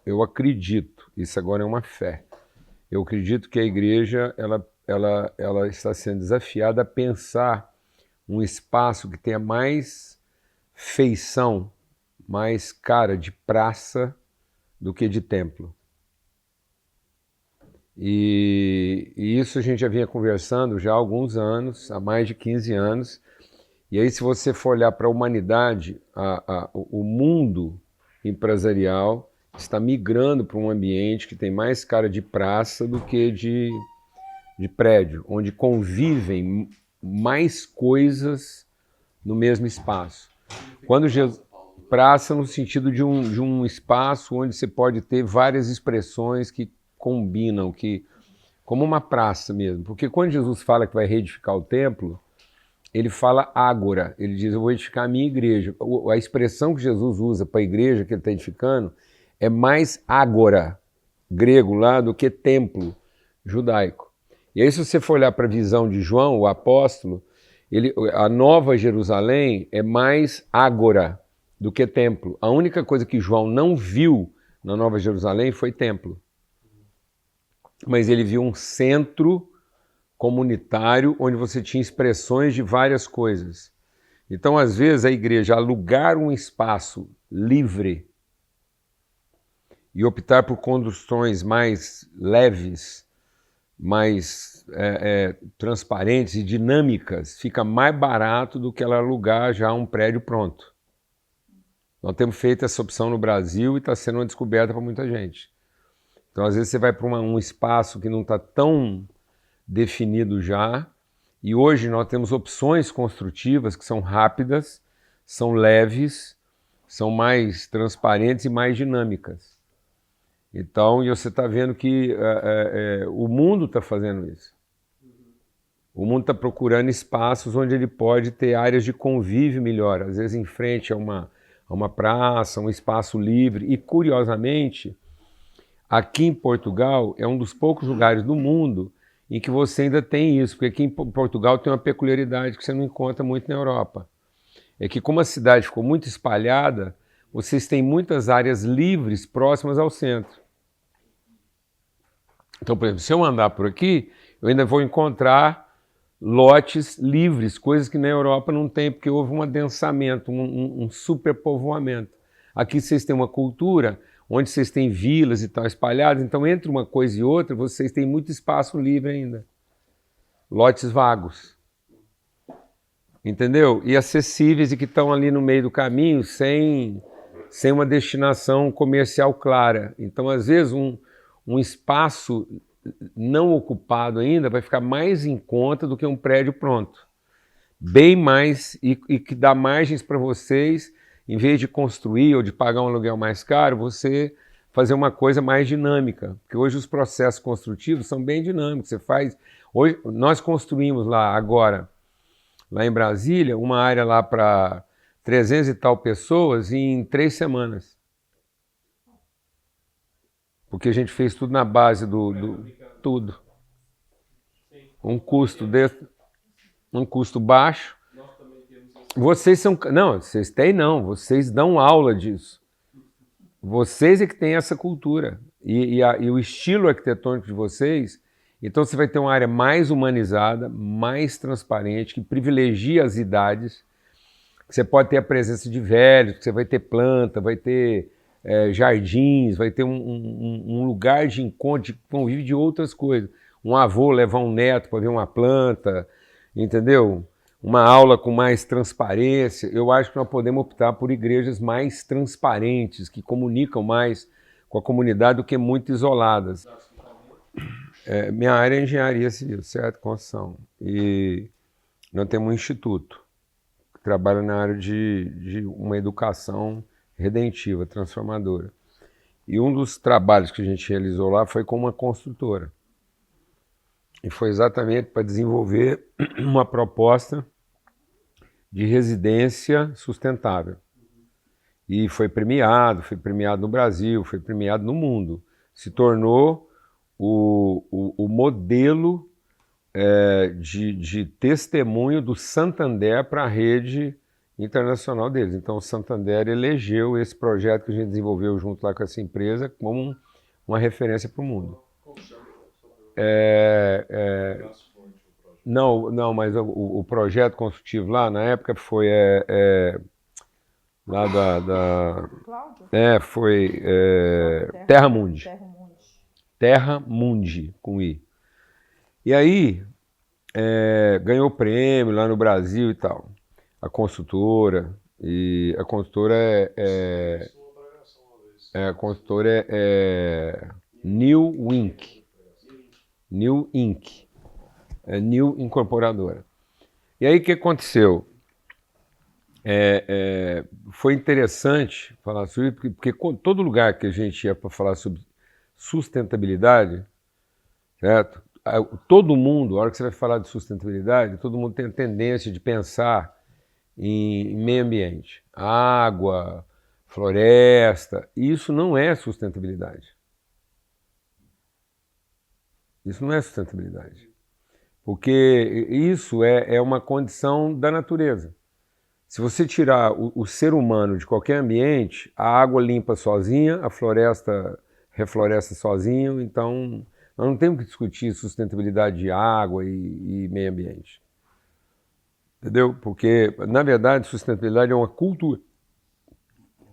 eu acredito, isso agora é uma fé, eu acredito que a igreja ela está sendo desafiada a pensar um espaço que tenha mais feição, mais cara de praça do que de templo. E isso a gente já vinha conversando já há alguns anos, há mais de 15 anos. E aí, se você for olhar para a humanidade, o mundo empresarial está migrando para um ambiente que tem mais cara de praça do que de prédio, onde convivem mais coisas no mesmo espaço. Quando Jesus, praça no sentido de um espaço onde você pode ter várias expressões que combinam, que como uma praça mesmo. Porque quando Jesus fala que vai reedificar o templo, ele fala ágora, ele diz, eu vou edificar a minha igreja. A expressão que Jesus usa para a igreja que ele está edificando é mais ágora, grego lá, do que templo judaico. E aí se você for olhar para a visão de João, o apóstolo, a nova Jerusalém é mais ágora do que templo. A única coisa que João não viu na nova Jerusalém foi templo. Mas ele viu um centro comunitário onde você tinha expressões de várias coisas. Então, às vezes, a igreja alugar um espaço livre e optar por conduções mais leves, mais transparentes e dinâmicas, fica mais barato do que ela alugar já um prédio pronto. Nós temos feito essa opção no Brasil e está sendo uma descoberta para muita gente. Então, às vezes, você vai para um espaço que não está tão definido já, e hoje nós temos opções construtivas que são rápidas, são leves, são mais transparentes e mais dinâmicas. Então, e você está vendo que o mundo está fazendo isso. O mundo está procurando espaços onde ele pode ter áreas de convívio melhor, às vezes em frente a uma praça, um espaço livre. E, curiosamente, aqui em Portugal é um dos poucos lugares do mundo em que você ainda tem isso, porque aqui em Portugal tem uma peculiaridade que você não encontra muito na Europa. É que como a cidade ficou muito espalhada, vocês têm muitas áreas livres próximas ao centro. Então, por exemplo, se eu andar por aqui, eu ainda vou encontrar lotes livres, coisas que na Europa não tem, porque houve um adensamento, um superpovoamento. Aqui vocês têm uma cultura onde vocês têm vilas e tal espalhadas, então entre uma coisa e outra vocês têm muito espaço livre ainda. Lotes vagos. Entendeu? E acessíveis e que estão ali no meio do caminho sem uma destinação comercial clara. Então, às vezes, um espaço não ocupado ainda vai ficar mais em conta do que um prédio pronto. Bem mais, e que dá margens para vocês, em vez de construir ou de pagar um aluguel mais caro, você fazer uma coisa mais dinâmica. Porque hoje os processos construtivos são bem dinâmicos. Você faz. Hoje, nós construímos lá agora, lá em Brasília, uma área lá para 300 e tal pessoas em 3 semanas. Porque a gente fez tudo na base tudo. Um custo um custo baixo. Vocês são. Não, vocês têm não, vocês dão aula disso. Vocês é que têm essa cultura. E o estilo arquitetônico de vocês, então você vai ter uma área mais humanizada, mais transparente, que privilegia as idades. Você pode ter a presença de velhos, você vai ter planta, vai ter jardins, vai ter um lugar de encontro, de convívio de outras coisas. Um avô levar um neto para ver uma planta, entendeu? Uma aula com mais transparência. Eu acho que nós podemos optar por igrejas mais transparentes, que comunicam mais com a comunidade do que muito isoladas. Minha área é engenharia civil, certo? Construção. E nós temos um instituto que trabalha na área de uma educação redentiva, transformadora. E um dos trabalhos que a gente realizou lá foi com uma construtora. E foi exatamente para desenvolver uma proposta de residência sustentável. E foi premiado no Brasil, foi premiado no mundo. Se tornou o modelo de testemunho do Santander para a rede internacional deles. Então o Santander elegeu esse projeto que a gente desenvolveu junto lá com essa empresa como uma referência para o mundo. Não, mas o projeto construtivo lá na época foi lá foi Terra Mundi. Terra Mundi, com I. E aí ganhou prêmio lá no Brasil e tal. A construtora é New Inc. New Inc. É New Incorporadora. E aí o que aconteceu? Foi interessante falar sobre isso, porque todo lugar que a gente ia para falar sobre sustentabilidade, certo? Todo mundo, a hora que você vai falar de sustentabilidade, todo mundo tem a tendência de pensar em meio ambiente, água, floresta. E isso não é sustentabilidade. Isso não é sustentabilidade. Porque isso é uma condição da natureza. Se você tirar o ser humano de qualquer ambiente, a água limpa sozinha, a floresta refloresta sozinho, então nós não temos que discutir sustentabilidade de água e meio ambiente. Entendeu? Porque, na verdade, sustentabilidade é uma cultura.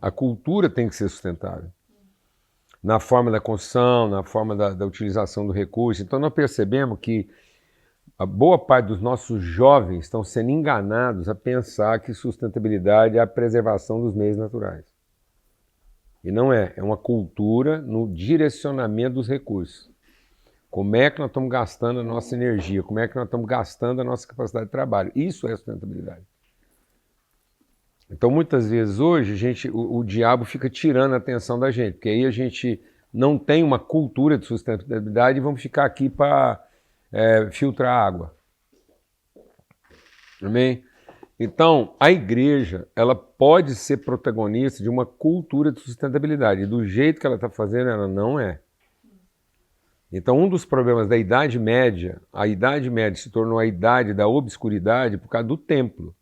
A cultura tem que ser sustentável. Na forma da construção, na forma da utilização do recurso. Então nós percebemos que a boa parte dos nossos jovens estão sendo enganados a pensar que sustentabilidade é a preservação dos meios naturais. E não é. É uma cultura no direcionamento dos recursos. Como é que nós estamos gastando a nossa energia? Como é que nós estamos gastando a nossa capacidade de trabalho? Isso é sustentabilidade. Então, muitas vezes hoje, o diabo fica tirando a atenção da gente, porque aí a gente não tem uma cultura de sustentabilidade e vamos ficar aqui para filtrar água. Amém? Então, a igreja, ela pode ser protagonista de uma cultura de sustentabilidade. E do jeito que ela está fazendo, ela não é. Então, um dos problemas da Idade Média, a Idade Média se tornou a idade da obscuridade por causa do templo.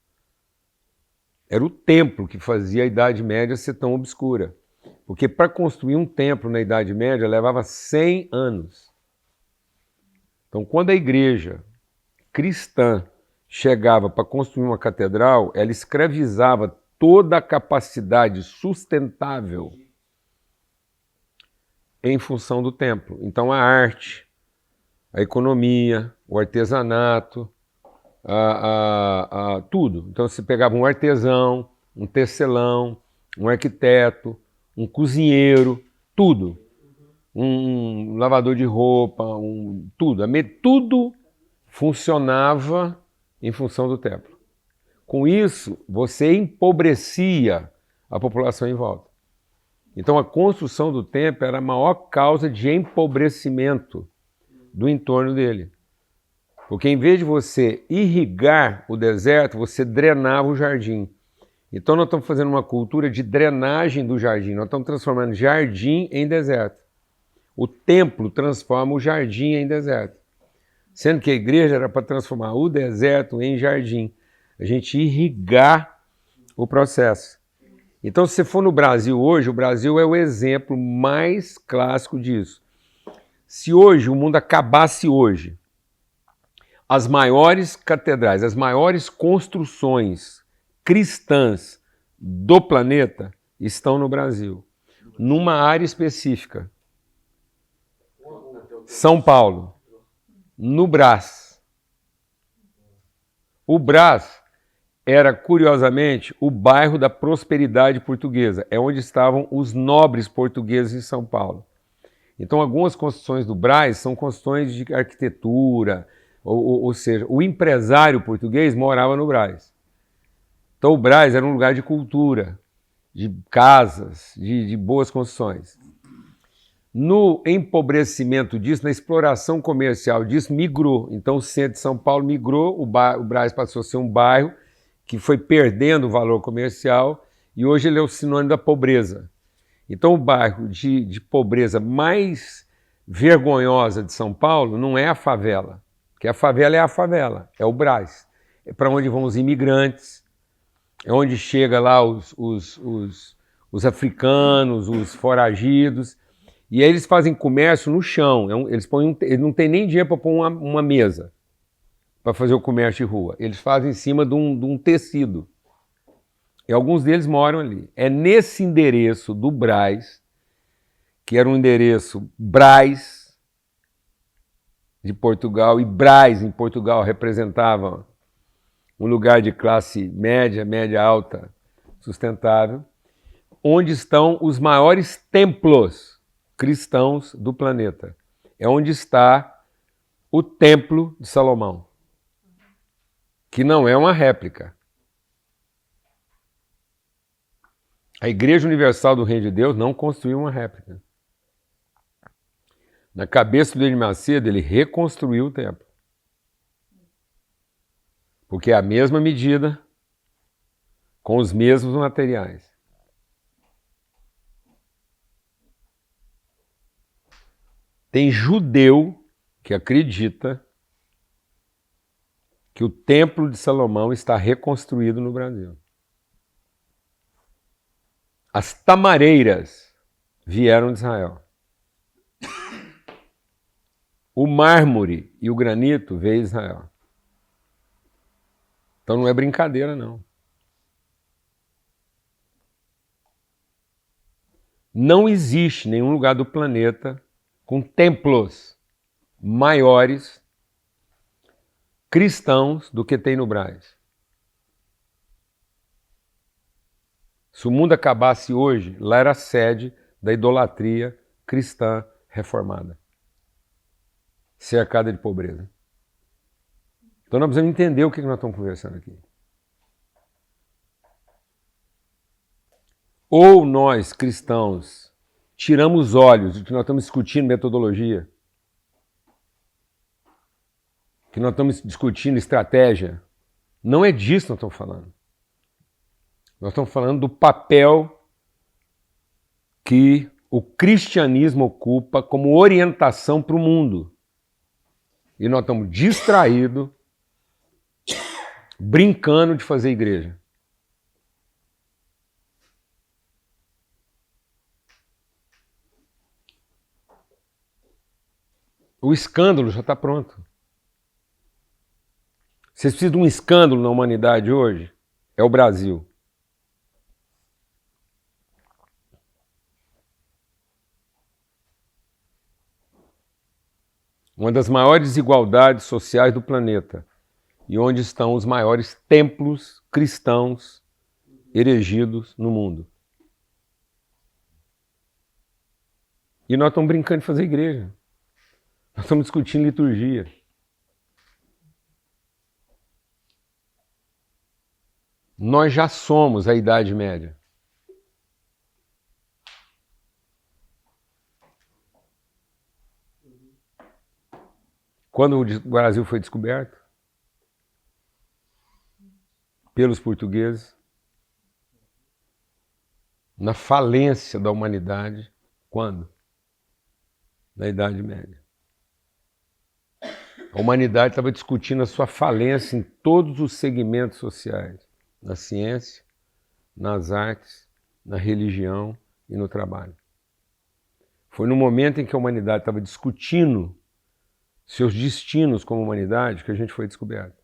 Era o templo que fazia a Idade Média ser tão obscura. Porque para construir um templo na Idade Média levava 100 anos. Então, quando a igreja cristã chegava para construir uma catedral, ela escravizava toda a capacidade sustentável em função do templo. Então, a arte, a economia, o artesanato, tudo. Então, você pegava um artesão, um tecelão, um arquiteto, um cozinheiro, tudo. Um lavador de roupa, tudo. Tudo funcionava em função do templo. Com isso, você empobrecia a população em volta. Então, a construção do templo era a maior causa de empobrecimento do entorno dele. Porque em vez de você irrigar o deserto, você drenava o jardim. Então, nós estamos fazendo uma cultura de drenagem do jardim. Nós estamos transformando jardim em deserto. O templo transforma o jardim em deserto. Sendo que a igreja era para transformar o deserto em jardim. A gente irrigar o processo. Então, se você for no Brasil hoje, o Brasil é o exemplo mais clássico disso. Se hoje o mundo acabasse hoje, as maiores catedrais, as maiores construções cristãs do planeta estão no Brasil, numa área específica. São Paulo, no Brás. O Brás era, curiosamente, o bairro da prosperidade portuguesa. É onde estavam os nobres portugueses em São Paulo. Então, algumas construções do Brás são construções de arquitetura, ou seja, o empresário português morava no Brás. Então, o Brás era um lugar de cultura, de casas, de boas construções. No empobrecimento disso, na exploração comercial disso, migrou. Então, o centro de São Paulo migrou, o Brás passou a ser um bairro que foi perdendo o valor comercial e hoje ele é o sinônimo da pobreza. Então, o bairro de pobreza mais vergonhosa de São Paulo não é a favela, porque a favela, é o Brás. É para onde vão os imigrantes, É onde chega lá os africanos, os foragidos, e aí eles fazem comércio no chão. Eles não têm nem dinheiro para pôr uma mesa para fazer o comércio de rua. Eles fazem em cima de um tecido. E alguns deles moram ali. É nesse endereço do Brás, que era um endereço Brás de Portugal, e Brás em Portugal representava um lugar de classe média, média alta, sustentável, onde estão os maiores templos cristãos do planeta. É onde está o Templo de Salomão, que não é uma réplica. A Igreja Universal do Reino de Deus não construiu uma réplica. Na cabeça do Edir Macedo, ele reconstruiu o templo. Porque é a mesma medida, com os mesmos materiais. Tem judeu que acredita que o Templo de Salomão está reconstruído no Brasil. As tamareiras vieram de Israel. O mármore e o granito veio de Israel. Então não é brincadeira, não. Não existe nenhum lugar do planeta com templos maiores cristãos do que tem no Brás. Se o mundo acabasse hoje, lá era a sede da idolatria cristã reformada, cercada de pobreza. Então nós precisamos entender o que nós estamos conversando aqui. Ou nós, cristãos, tiramos os olhos de que nós estamos discutindo metodologia, que nós estamos discutindo estratégia. Não é disso que nós estamos falando. Nós estamos falando do papel que o cristianismo ocupa como orientação para o mundo. E nós estamos distraídos, brincando de fazer igreja. O escândalo já está pronto. Vocês precisam de um escândalo na humanidade hoje? É o Brasil. Uma das maiores desigualdades sociais do planeta e onde estão os maiores templos cristãos erigidos no mundo. E nós estamos brincando de fazer igreja. Nós estamos discutindo liturgia. Nós já somos a Idade Média. Quando o Brasil foi descoberto pelos portugueses, na falência da humanidade, quando? Na Idade Média. A humanidade estava discutindo a sua falência em todos os segmentos sociais, na ciência, nas artes, na religião e no trabalho. Foi no momento em que a humanidade estava discutindo seus destinos como humanidade que a gente foi descoberto.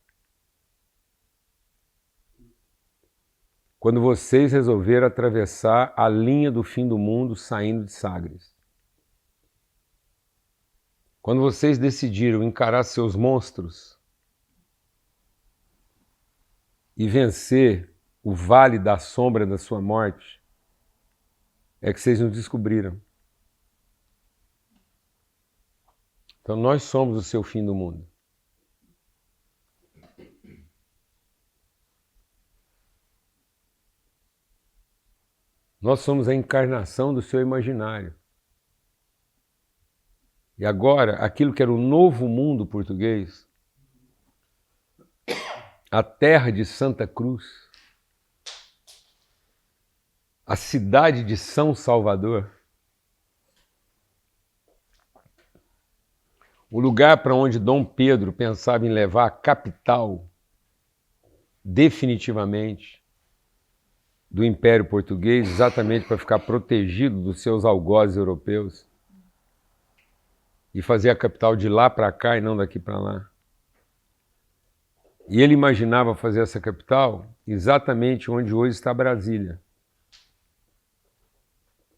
Quando vocês resolveram atravessar a linha do fim do mundo saindo de Sagres. Quando vocês decidiram encarar seus monstros e vencer o vale da sombra da sua morte, é que vocês nos descobriram. Então nós somos o seu fim do mundo. Nós somos a encarnação do seu imaginário. E agora, aquilo que era o novo mundo português, a terra de Santa Cruz, a cidade de São Salvador, o lugar para onde Dom Pedro pensava em levar a capital definitivamente, do Império Português, exatamente para ficar protegido dos seus algozes europeus e fazer a capital de lá para cá e não daqui para lá. E ele imaginava fazer essa capital exatamente onde hoje está Brasília.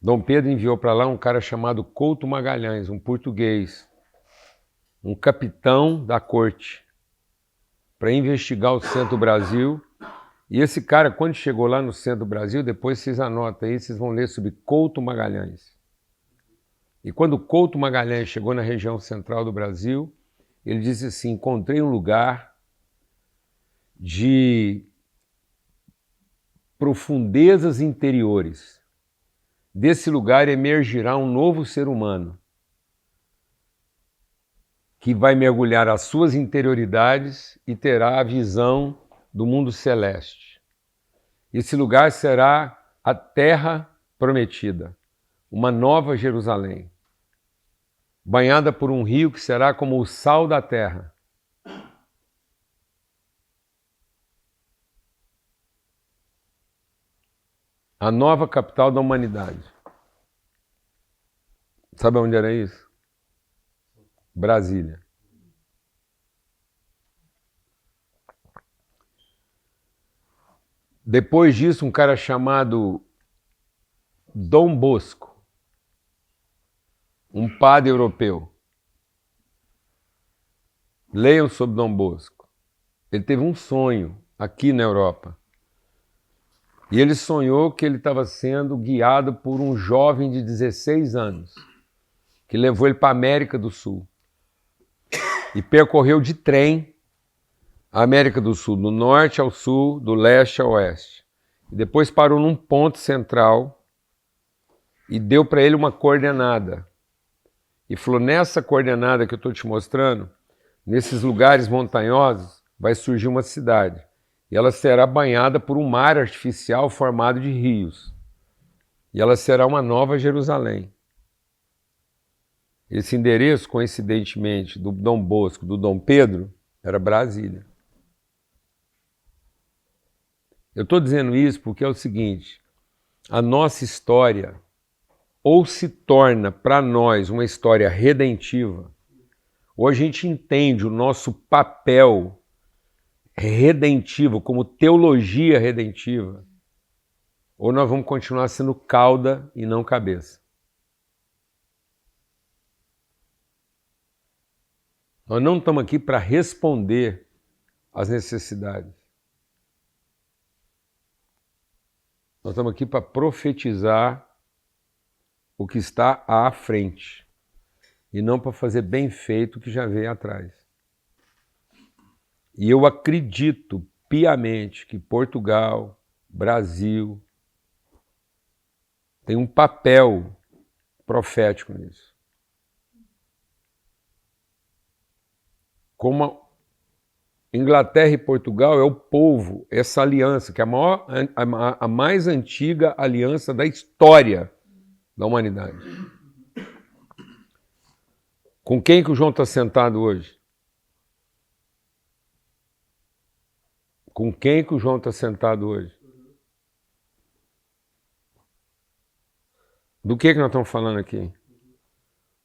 Dom Pedro enviou para lá um cara chamado Couto Magalhães, um português, um capitão da corte, para investigar o centro do Brasil. E esse cara, quando chegou lá no centro do Brasil, depois vocês anotam aí, vocês vão ler sobre Couto Magalhães. E quando Couto Magalhães chegou na região central do Brasil, ele disse assim: encontrei um lugar de profundezas interiores. Desse lugar emergirá um novo ser humano que vai mergulhar as suas interioridades e terá a visão do mundo celeste. Esse lugar será a Terra Prometida, uma nova Jerusalém, banhada por um rio que será como o sal da terra. A nova capital da humanidade. Sabe onde era isso? Brasília. Depois disso, um cara chamado Dom Bosco, um padre europeu. Leiam sobre Dom Bosco. Ele teve um sonho aqui na Europa. E ele sonhou que ele estava sendo guiado por um jovem de 16 anos, que levou ele para a América do Sul. E percorreu de trem a América do Sul, do norte ao sul, do leste ao oeste. E depois parou num ponto central e deu para ele uma coordenada. E falou: nessa coordenada que eu estou te mostrando, nesses lugares montanhosos, vai surgir uma cidade. E ela será banhada por um mar artificial formado de rios. E ela será uma nova Jerusalém. Esse endereço, coincidentemente, do Dom Bosco, do Dom Pedro, era Brasília. Eu estou dizendo isso porque é o seguinte: a nossa história ou se torna para nós uma história redentiva, ou a gente entende o nosso papel redentivo como teologia redentiva, ou nós vamos continuar sendo cauda e não cabeça. Nós não estamos aqui para responder às necessidades. Nós estamos aqui para profetizar o que está à frente e não para fazer bem feito o que já veio atrás. E eu acredito piamente que Portugal, Brasil, tem um papel profético nisso. Como a Inglaterra e Portugal é o povo, essa aliança, que é a mais antiga aliança da história da humanidade. Com quem que o João está sentado hoje? Com quem que o João está sentado hoje? Do que nós estamos falando aqui?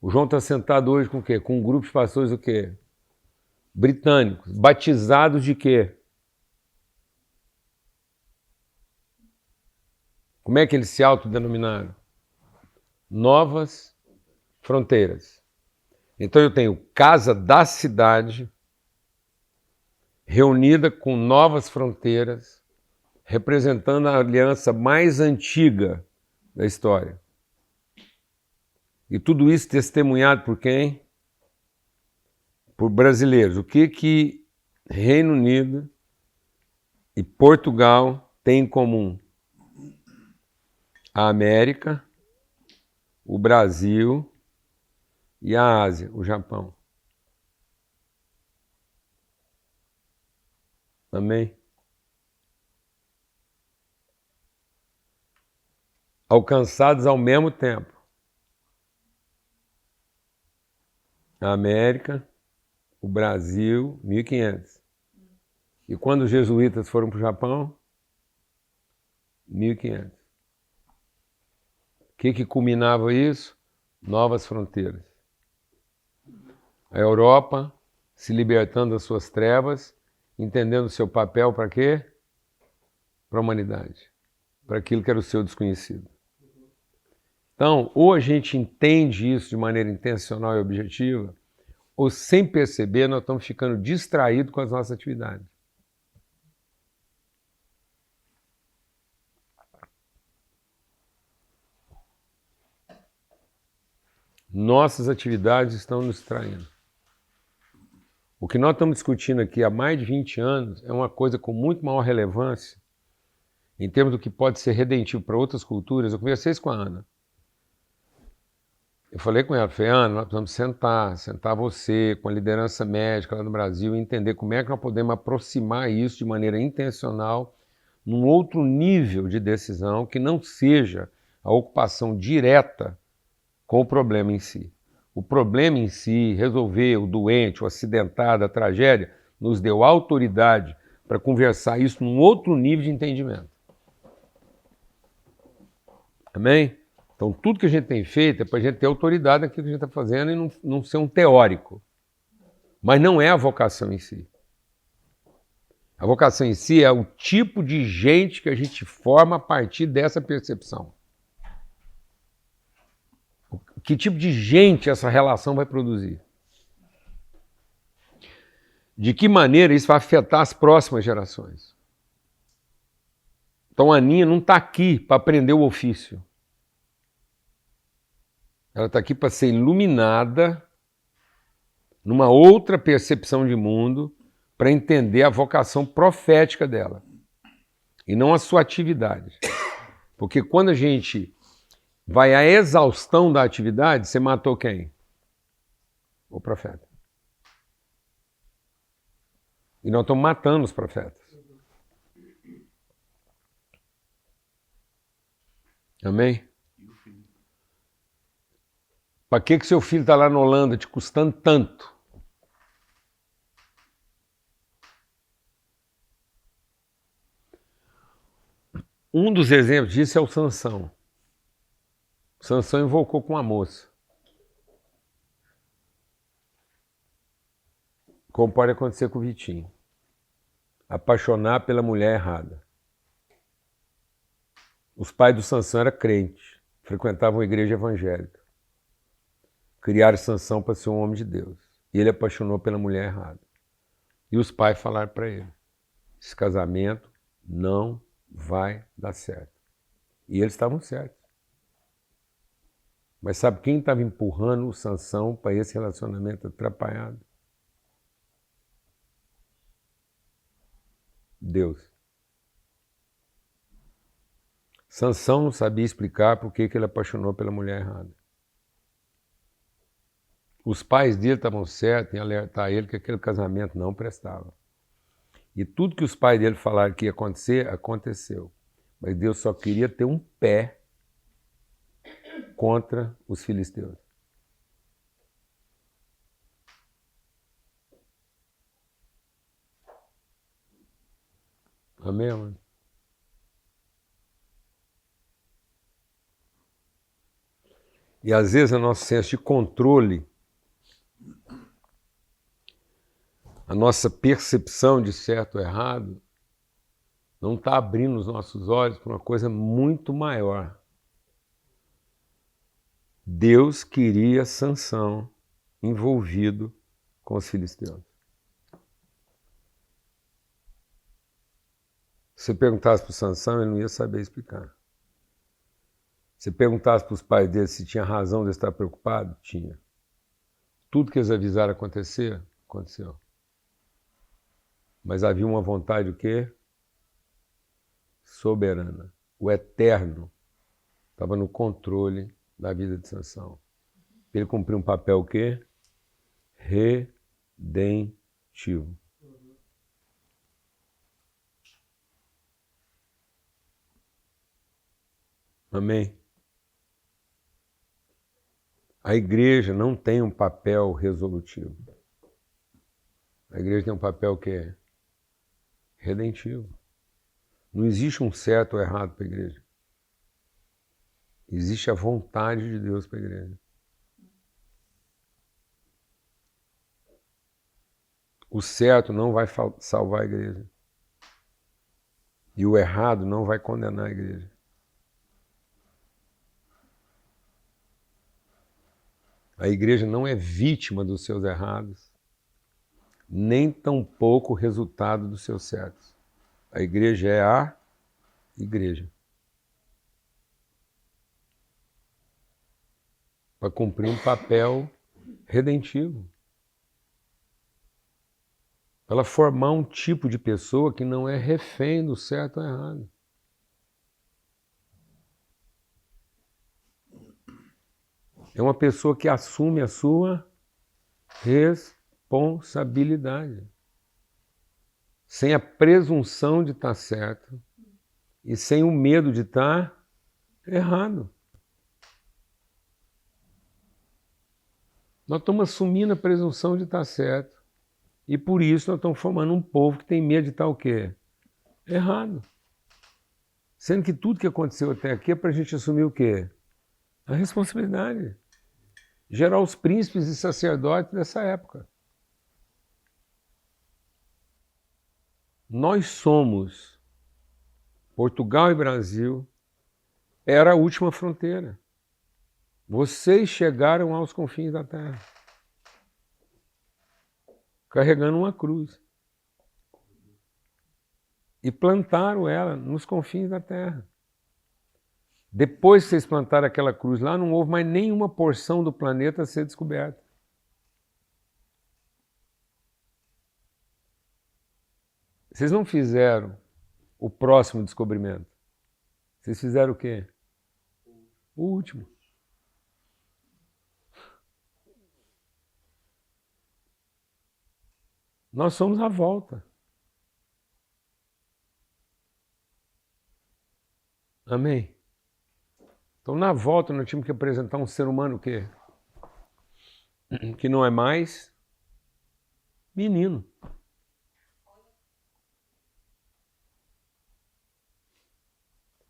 O João está sentado hoje com o quê? Com um grupo de pastores o quê? Britânicos. Batizados de quê? Como é que eles se autodenominaram? Novas Fronteiras. Então eu tenho Casa da Cidade, reunida com Novas Fronteiras, representando a aliança mais antiga da história. E tudo isso testemunhado por quem? Por brasileiros. O que Reino Unido e Portugal têm em comum? A América, o Brasil e a Ásia, o Japão. Amém? Alcançados ao mesmo tempo. A América, o Brasil, 1500. E quando os jesuítas foram para o Japão? 1500. O que culminava isso? Novas fronteiras. A Europa se libertando das suas trevas, entendendo o seu papel para quê? Para a humanidade, para aquilo que era o seu desconhecido. Então, ou a gente entende isso de maneira intencional e objetiva, ou sem perceber, nós estamos ficando distraídos com as nossas atividades. Nossas atividades estão nos distraindo. O que nós estamos discutindo aqui há mais de 20 anos é uma coisa com muito maior relevância em termos do que pode ser redentivo para outras culturas. Eu conversei isso com a Ana. Eu falei com ela, Ana, nós precisamos sentar você com a liderança médica lá no Brasil e entender como é que nós podemos aproximar isso de maneira intencional num outro nível de decisão que não seja a ocupação direta com o problema em si. O problema em si, resolver o doente, o acidentado, a tragédia, nos deu autoridade para conversar isso num outro nível de entendimento. Amém? Então, tudo que a gente tem feito é para a gente ter autoridade naquilo que a gente está fazendo e não ser um teórico. Mas não é a vocação em si. A vocação em si é o tipo de gente que a gente forma a partir dessa percepção. Que tipo de gente essa relação vai produzir? De que maneira isso vai afetar as próximas gerações? Então a Aninha não está aqui para aprender o ofício. Ela está aqui para ser iluminada numa outra percepção de mundo para entender a vocação profética dela e não a sua atividade. Porque quando a gente vai à exaustão da atividade, você matou quem? O profeta. E nós estamos matando os profetas. Amém? Para que seu filho está lá na Holanda te custando tanto? Um dos exemplos disso é o Sansão. Sansão invocou com uma moça. Como pode acontecer com o Vitinho. Apaixonar pela mulher errada. Os pais do Sansão eram crentes, frequentavam a igreja evangélica. Criaram Sansão para ser um homem de Deus. E ele apaixonou pela mulher errada. E os pais falaram para ele, esse casamento não vai dar certo. E eles estavam certos. Mas sabe quem estava empurrando o Sansão para esse relacionamento atrapalhado? Deus. Sansão não sabia explicar por que ele apaixonou pela mulher errada. Os pais dele estavam certos em alertar ele que aquele casamento não prestava. E tudo que os pais dele falaram que ia acontecer, aconteceu. Mas Deus só queria ter um pé contra os filisteus. Amém, mano? E às vezes o nosso senso de controle, a nossa percepção de certo ou errado, não está abrindo os nossos olhos para uma coisa muito maior. Deus queria Sansão envolvido com os filisteus. Se você perguntasse para o Sansão, ele não ia saber explicar. Se perguntasse para os pais dele se tinha razão de estar preocupado, tinha. Tudo que eles avisaram acontecer, aconteceu. Mas havia uma vontade o quê? Soberana. O eterno estava no controle da vida de Sansão. Ele cumpriu um papel o quê? Redentivo. Amém? A igreja não tem um papel resolutivo. A igreja tem um papel que é redentivo. Não existe um certo ou errado para a igreja. Existe a vontade de Deus para a igreja. O certo não vai salvar a igreja. E o errado não vai condenar a igreja. A igreja não é vítima dos seus errados, nem tampouco o resultado dos seus certos. A igreja é a igreja. Para cumprir um papel redentivo. Para ela formar um tipo de pessoa que não é refém do certo ou errado. É uma pessoa que assume a sua responsabilidade. Sem a presunção de estar certo e sem o medo de estar errado. Nós estamos assumindo a presunção de estar certo. E por isso nós estamos formando um povo que tem medo de estar o quê? Errado. Sendo que tudo que aconteceu até aqui é para a gente assumir o quê? A responsabilidade. Gerar os príncipes e sacerdotes dessa época. Nós somos, Portugal e Brasil, era a última fronteira. Vocês chegaram aos confins da terra. Carregando uma cruz. E plantaram ela nos confins da terra. Depois que vocês plantaram aquela cruz lá, não houve mais nenhuma porção do planeta a ser descoberta. Vocês não fizeram o próximo descobrimento. Vocês fizeram o quê? O último. Nós somos a volta. Amém? Então, na volta, nós tínhamos que apresentar um ser humano o quê? Que não é mais menino.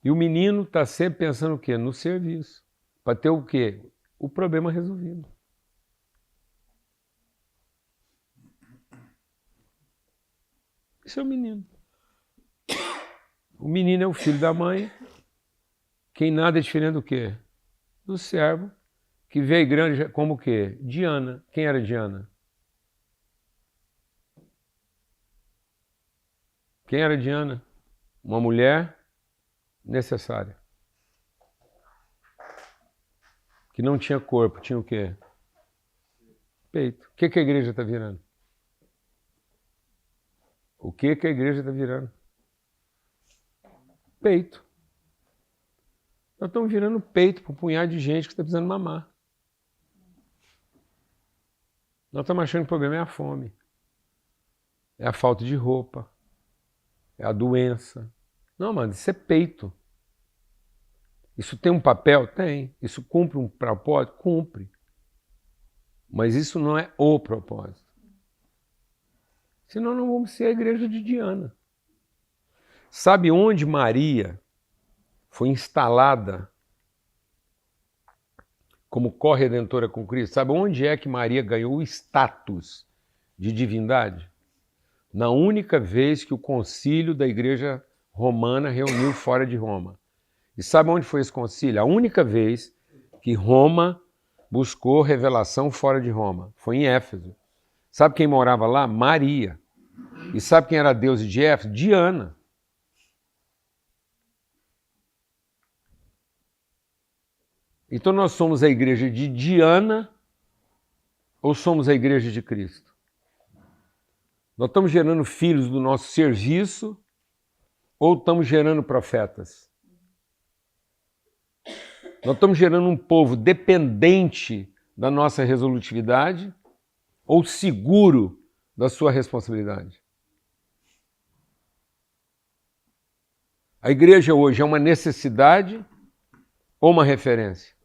E o menino está sempre pensando o quê? No serviço. Para ter o quê? O problema resolvido. Isso é o menino. O menino é o filho da mãe. Quem nada é diferente do quê? Do servo, que veio à igreja como o quê? Diana. Quem era Diana? Quem era Diana? Uma mulher necessária. Que não tinha corpo, tinha o quê? Peito. O que a igreja está virando? O que a igreja está virando? Peito. Nós estamos virando peito para um punhado de gente que está precisando mamar. Nós estamos achando que o problema é a fome. É a falta de roupa. É a doença. Não, mano, isso é peito. Isso tem um papel? Tem. Isso cumpre um propósito? Cumpre. Mas isso não é o propósito. Senão não vamos ser a igreja de Diana. Sabe onde Maria foi instalada como corredentora com Cristo? Sabe onde é que Maria ganhou o status de divindade? Na única vez que o concílio da igreja romana reuniu fora de Roma. E sabe onde foi esse concílio? A única vez que Roma buscou revelação fora de Roma. Foi em Éfeso. Sabe quem morava lá? Maria. E sabe quem era a deusa de Éfeso? Diana. Então nós somos a igreja de Diana ou somos a igreja de Cristo? Nós estamos gerando filhos do nosso serviço ou estamos gerando profetas? Nós estamos gerando um povo dependente da nossa resolutividade ou seguro da sua responsabilidade? A igreja hoje é uma necessidade ou uma referência?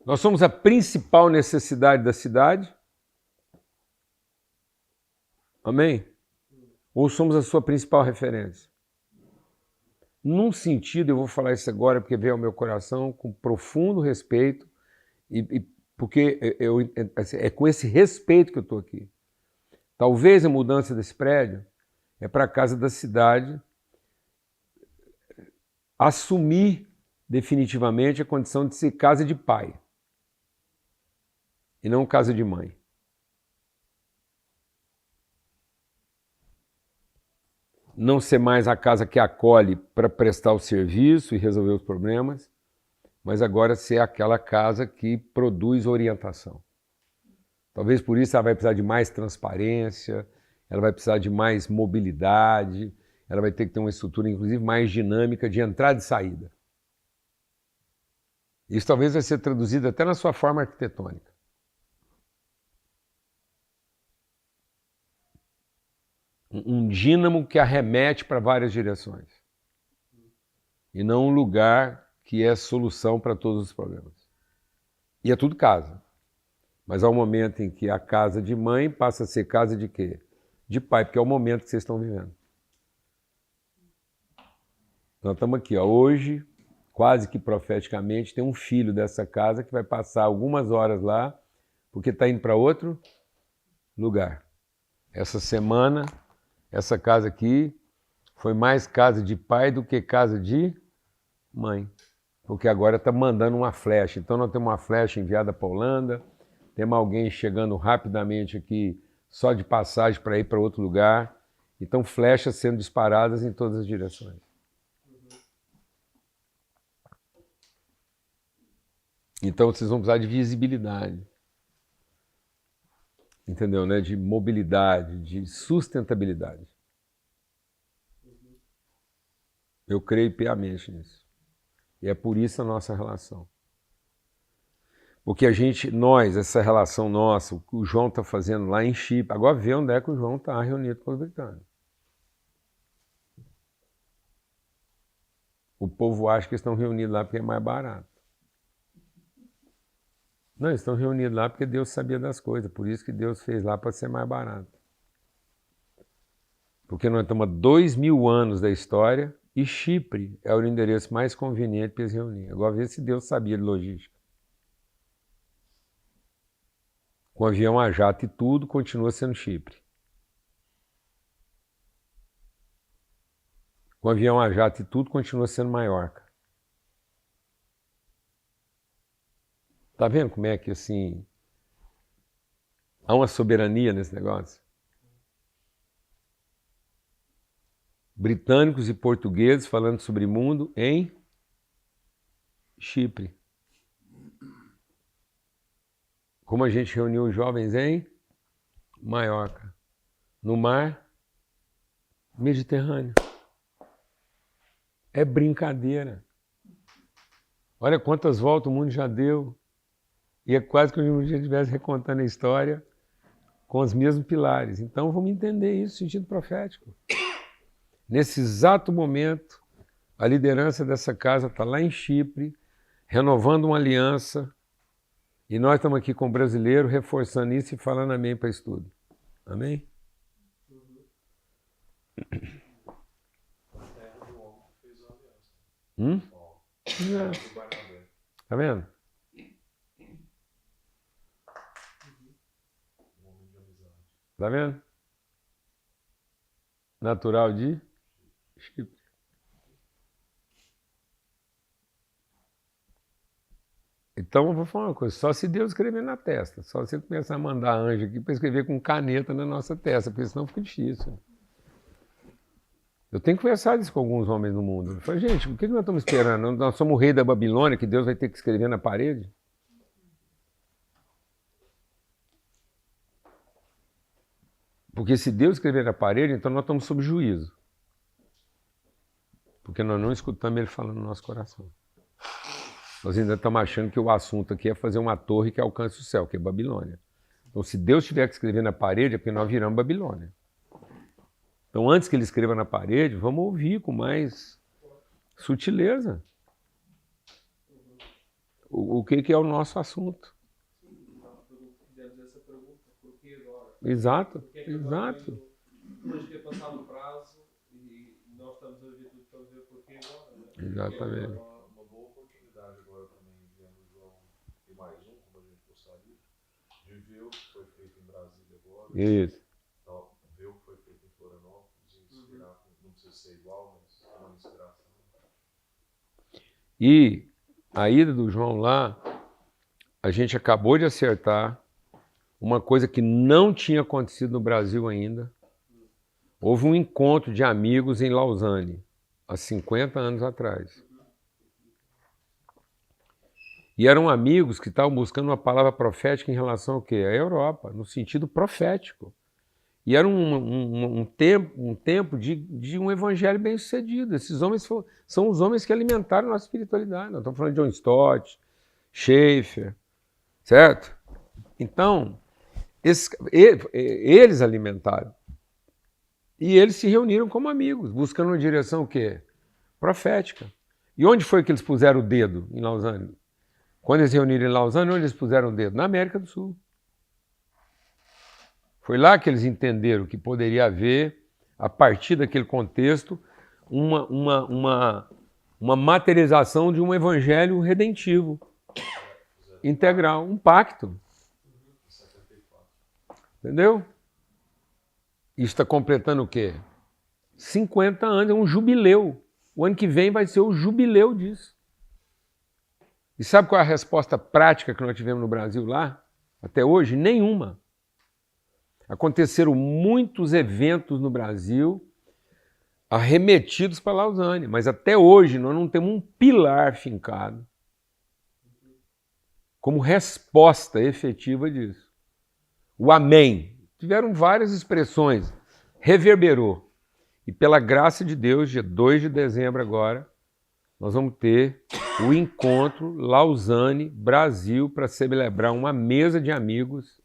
Nós somos a principal necessidade da cidade Amém? Ou somos a sua principal referência? Num sentido, eu vou falar isso agora porque veio ao meu coração com profundo respeito porque é com esse respeito que eu estou aqui. Talvez a mudança desse prédio é para a Casa da Cidade assumir definitivamente a condição de ser casa de pai e não casa de mãe. Não ser mais a casa que acolhe para prestar o serviço e resolver os problemas, mas agora ser aquela casa que produz orientação. Talvez por isso ela vai precisar de mais transparência, ela vai precisar de mais mobilidade, ela vai ter que ter uma estrutura, inclusive, mais dinâmica de entrada e saída. Isso talvez vai ser traduzido até na sua forma arquitetônica. Um dínamo que arremete para várias direções. E não um lugar que é solução para todos os problemas. E é tudo casa. Mas há um momento em que a casa de mãe passa a ser casa de quê? De pai, porque é o momento que vocês estão vivendo. Nós estamos aqui, ó, hoje, quase que profeticamente, tem um filho dessa casa que vai passar algumas horas lá, porque está indo para outro lugar. Essa semana, essa casa aqui foi mais casa de pai do que casa de mãe. Porque agora está mandando uma flecha. Então nós temos uma flecha enviada para a Holanda, temos alguém chegando rapidamente aqui só de passagem para ir para outro lugar. Então flechas sendo disparadas em todas as direções. Então vocês vão precisar de visibilidade. Entendeu, né? De mobilidade, de sustentabilidade. Eu creio piamente nisso. E é por isso a nossa relação. Porque nós, essa relação nossa, o que o João está fazendo lá em Chipre, agora vê onde é que o João está reunido com os britânicos. O povo acha que estão reunidos lá porque é mais barato. Não, eles estão reunidos lá porque Deus sabia das coisas, por isso que Deus fez lá para ser mais barato. Porque nós estamos há 2000 anos da história e Chipre é o endereço mais conveniente para eles reunirem. Agora vê se Deus sabia de logística. Com avião a jato e tudo, continua sendo Chipre. Com avião a jato e tudo, continua sendo Maiorca. Tá vendo como é que, assim, há uma soberania nesse negócio? Britânicos e portugueses falando sobre mundo em Chipre. Como a gente reuniu os jovens em Maiorca, no mar Mediterrâneo. É brincadeira. Olha quantas voltas o mundo já deu. E é quase que a gente estivesse recontando a história com os mesmos pilares. Então vamos entender isso, sentido profético. Nesse exato momento, a liderança dessa casa está lá em Chipre, renovando uma aliança. E nós estamos aqui com o brasileiro, reforçando isso e falando amém para isso tudo. Amém? Tá vendo? Tá vendo? Natural de Chipre. Então eu vou falar uma coisa, só se Deus escrever na testa, só se ele começar a mandar anjo aqui para escrever com caneta na nossa testa, porque senão fica difícil. Eu tenho que conversar isso com alguns homens no mundo. Eu falei, gente, o que nós estamos esperando? Nós somos o rei da Babilônia, que Deus vai ter que escrever na parede? Porque se Deus escrever na parede, então nós estamos sob juízo. Porque nós não escutamos ele falando no nosso coração. Nós ainda estamos achando que o assunto aqui é fazer uma torre que alcance o céu, que é Babilônia. Então, se Deus tiver que escrever na parede, é porque nós viramos Babilônia. Então, antes que ele escreva na parede, vamos ouvir com mais sutileza o que é o nosso assunto. Exato, exato. depois que é passado o prazo e nós estamos a ver tudo que estamos a ver por aqui agora. Né? Exatamente. Uma boa oportunidade agora também, vendo o João e mais um, como a gente gostaria, de ver o que foi feito em Brasília agora. Isso. Então, ver o que foi feito em Florianópolis e inspirar, não precisa ser igual, mas é uma inspiração. E a ida do João lá, a gente acabou de acertar uma coisa que não tinha acontecido no Brasil ainda. Houve um encontro de amigos em Lausanne, há 50 anos atrás. E eram amigos que estavam buscando uma palavra profética em relação ao quê? À Europa, no sentido profético. E era um tempo de um evangelho bem sucedido. Esses homens são os homens que alimentaram a nossa espiritualidade. Nós estamos falando de John Stott, Schaeffer, certo? Então, eles alimentaram. E eles se reuniram como amigos, buscando uma direção o quê? Profética. E onde foi que eles puseram o dedo em Lausanne? Quando eles se reuniram em Lausanne, onde eles puseram o dedo? Na América do Sul. Foi lá que eles entenderam que poderia haver, a partir daquele contexto, uma materialização de um evangelho redentivo, integral, um pacto. Entendeu? Isso está completando o quê? 50 anos, é um jubileu. O ano que vem vai ser o jubileu disso. E sabe qual é a resposta prática que nós tivemos no Brasil lá? Até hoje? Nenhuma. Aconteceram muitos eventos no Brasil arremetidos para Lausanne, mas até hoje nós não temos um pilar fincado como resposta efetiva disso. O amém. Tiveram várias expressões, reverberou. E pela graça de Deus, dia 2 de dezembro agora, nós vamos ter o encontro Lausanne, Brasil, para celebrar uma mesa de amigos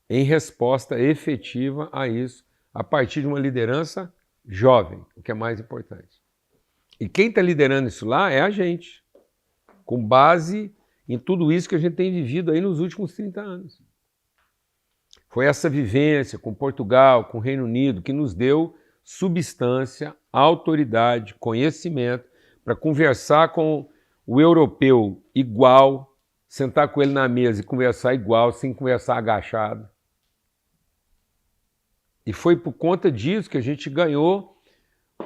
em resposta efetiva a isso, a partir de uma liderança jovem, o que é mais importante. E quem está liderando isso lá é a gente, com base em tudo isso que a gente tem vivido aí nos últimos 30 anos. Foi essa vivência com Portugal, com o Reino Unido, que nos deu substância, autoridade, conhecimento para conversar com o europeu igual, sentar com ele na mesa e conversar igual, sem conversar agachado. E foi por conta disso que a gente ganhou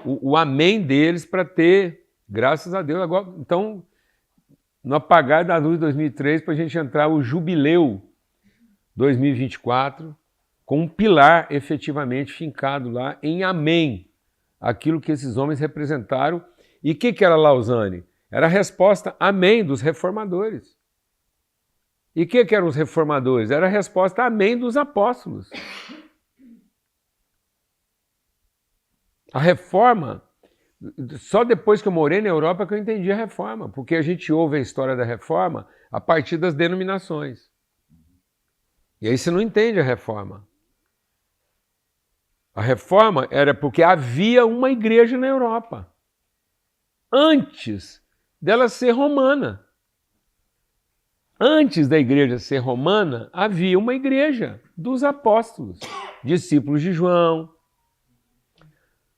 o amém deles para ter, graças a Deus, agora. Então, no apagar da luz de 2003, para a gente entrar o jubileu 2024, com um pilar efetivamente fincado lá em amém, aquilo que esses homens representaram. E o que era Lausanne? Era a resposta amém dos reformadores. E o que eram os reformadores? Era a resposta amém dos apóstolos. A reforma, só depois que eu morei na Europa que eu entendi a reforma, porque a gente ouve a história da reforma a partir das denominações. E aí você não entende a reforma. A reforma era porque havia uma igreja na Europa, antes dela ser romana. Antes da igreja ser romana, havia uma igreja dos apóstolos, discípulos de João.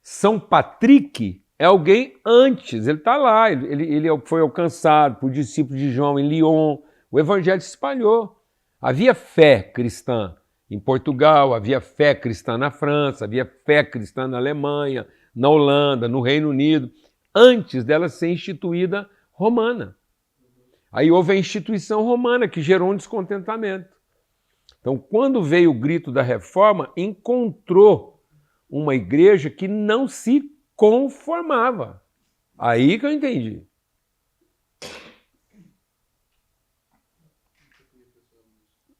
São Patrick é alguém antes, ele está lá, ele foi alcançado por discípulos de João em Lyon, o evangelho se espalhou. Havia fé cristã em Portugal, havia fé cristã na França, havia fé cristã na Alemanha, na Holanda, no Reino Unido, antes dela ser instituída romana. Aí houve a instituição romana que gerou um descontentamento. Então, quando veio o grito da reforma, encontrou uma igreja que não se conformava. Aí que eu entendi.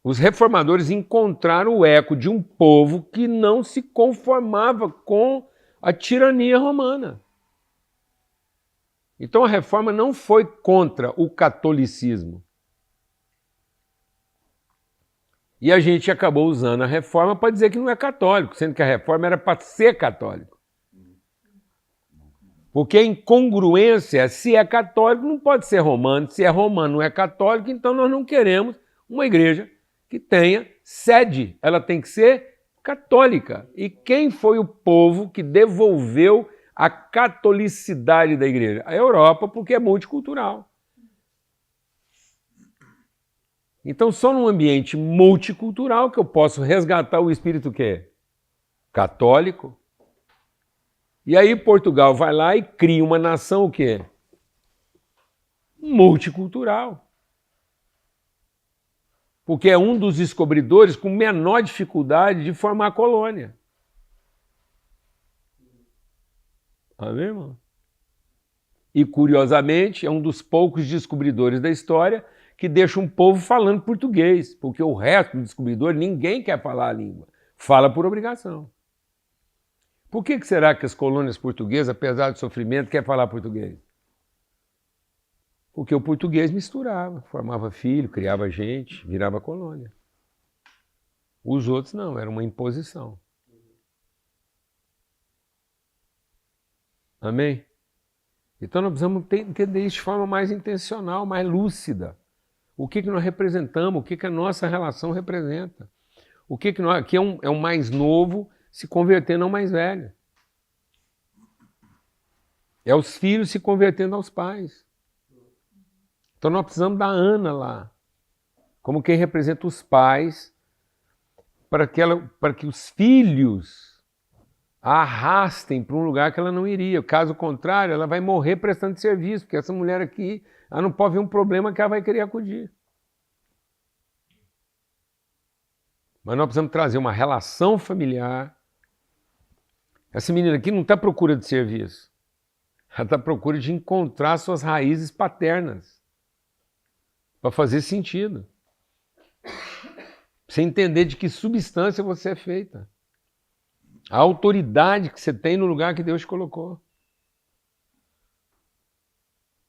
Os reformadores encontraram o eco de um povo que não se conformava com a tirania romana. Então a reforma não foi contra o catolicismo. E a gente acabou usando a reforma para dizer que não é católico, sendo que a reforma era para ser católico. Porque a incongruência, se é católico, não pode ser romano. Se é romano, não é católico, então nós não queremos uma igreja que tenha sede. Ela tem que ser católica. E quem foi o povo que devolveu a catolicidade da igreja? A Europa, porque é multicultural. Então, só num ambiente multicultural que eu posso resgatar o espírito que é católico. E aí Portugal vai lá e cria uma nação o quê? Multicultural. Porque é um dos descobridores com menor dificuldade de formar colônia. Amém, irmão? E, curiosamente, é um dos poucos descobridores da história que deixa um povo falando português, porque o resto do descobridor, ninguém quer falar a língua. Fala por obrigação. Por que será que as colônias portuguesas, apesar do sofrimento, querem falar português? Porque o português misturava, formava filho, criava gente, virava colônia. Os outros não, era uma imposição. Amém? Então nós precisamos entender isso de forma mais intencional, mais lúcida. O que nós representamos, o que a nossa relação representa. O que nós, aqui é um mais novo se convertendo ao mais velho. É os filhos se convertendo aos pais. Então nós precisamos da Ana lá, como quem representa os pais, para que os filhos a arrastem para um lugar que ela não iria. Caso contrário, ela vai morrer prestando serviço, porque essa mulher aqui, ela não pode ver um problema que ela vai querer acudir. Mas nós precisamos trazer uma relação familiar. Essa menina aqui não está à procura de serviço. Ela está à procura de encontrar suas raízes paternas. Para fazer sentido. Você entender de que substância você é feita. A autoridade que você tem no lugar que Deus te colocou.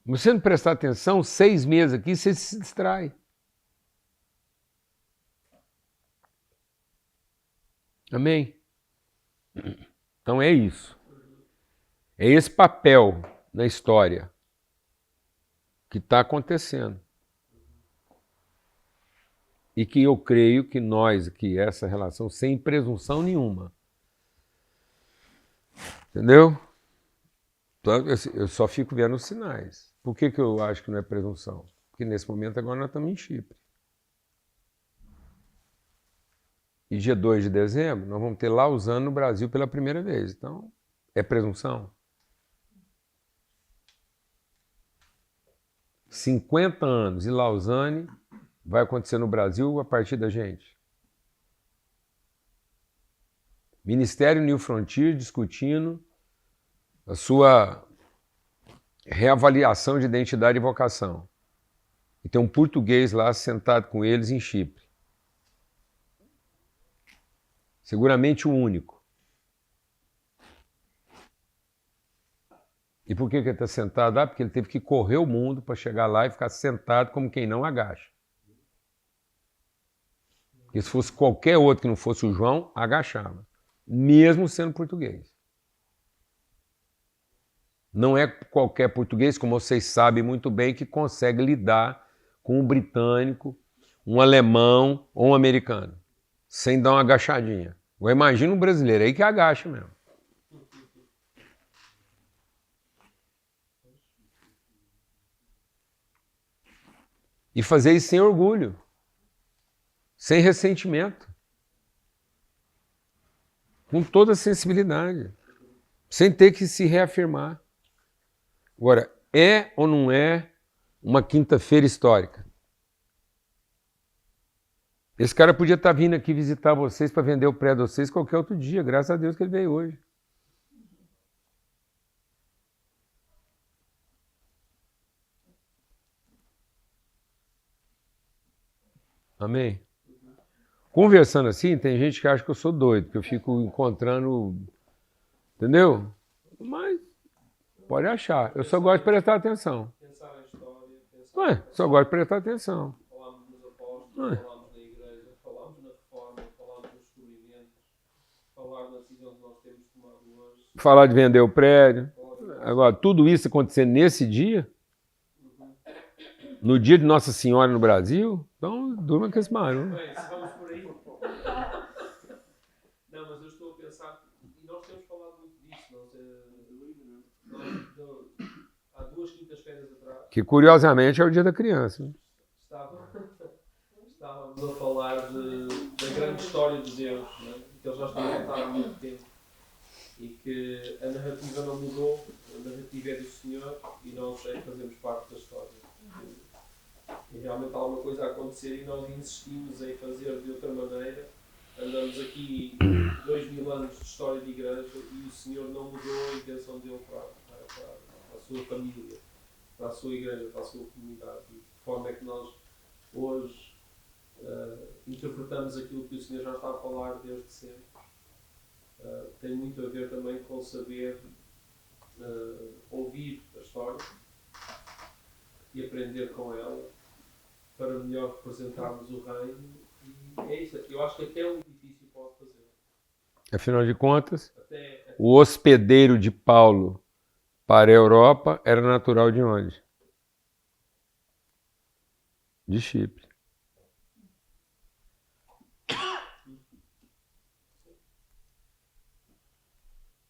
Se você não prestar atenção, 6 meses aqui, você se distrai. Amém? Então é isso. É esse papel na história que está acontecendo. E que eu creio que nós, que essa relação, sem presunção nenhuma. Entendeu? Então, eu só fico vendo os sinais. Por que eu acho que não é presunção? Porque nesse momento agora nós estamos em Chipre. E dia 2 de dezembro nós vamos ter Lausanne no Brasil pela primeira vez. Então, é presunção? 50 anos e Lausanne vai acontecer no Brasil a partir da gente. Ministério New Frontier discutindo a sua reavaliação de identidade e vocação. E tem um português lá sentado com eles em Chipre. Seguramente o único. E por que ele está sentado? Porque ele teve que correr o mundo para chegar lá e ficar sentado como quem não agacha. Porque se fosse qualquer outro que não fosse o João, agachava. Mesmo sendo português. Não é qualquer português, como vocês sabem muito bem, que consegue lidar com um britânico, um alemão ou um americano, sem dar uma agachadinha. Agora imagina um brasileiro aí que agacha mesmo. E fazer isso sem orgulho, sem ressentimento, com toda a sensibilidade, sem ter que se reafirmar. Agora, é ou não é uma quinta-feira histórica? Esse cara podia estar vindo aqui visitar vocês para vender o prédio de vocês qualquer outro dia, graças a Deus que ele veio hoje. Amém? Conversando assim, tem gente que acha que eu sou doido, que eu fico encontrando, entendeu? Mas pode achar, eu só gosto de prestar atenção. Pensar na história, pensar Só gosto de prestar atenção. Falámos nos apóstolos, falámos na igreja, falámos na reforma, falámos nos descobrimentos, falar na decisão que nós temos tomado hoje. Falar de vender o prédio. Agora, tudo isso acontecendo nesse dia, no dia de Nossa Senhora no Brasil, então durma com esse barulho. Bem, se vamos por aí. Que curiosamente é o dia da criança. Né? Estávamos a falar da grande história de Deus, né? Que ele já está a contar há muito tempo e que a narrativa não mudou, a narrativa é do Senhor e nós fazemos parte da história. E realmente há alguma coisa a acontecer e nós insistimos em fazer de outra maneira. Andamos aqui 2000 anos de história de igreja e o Senhor não mudou a intenção dele para a sua família, para a sua igreja, para a sua comunidade. E de que forma é que nós hoje interpretamos aquilo que o Senhor já está a falar desde sempre. Tem muito a ver também com saber ouvir a história e aprender com ela para melhor representarmos o reino. E é isso. Eu acho que até um edifício pode fazer. Afinal de contas, o hospedeiro de Paulo para a Europa era natural de onde? De Chipre.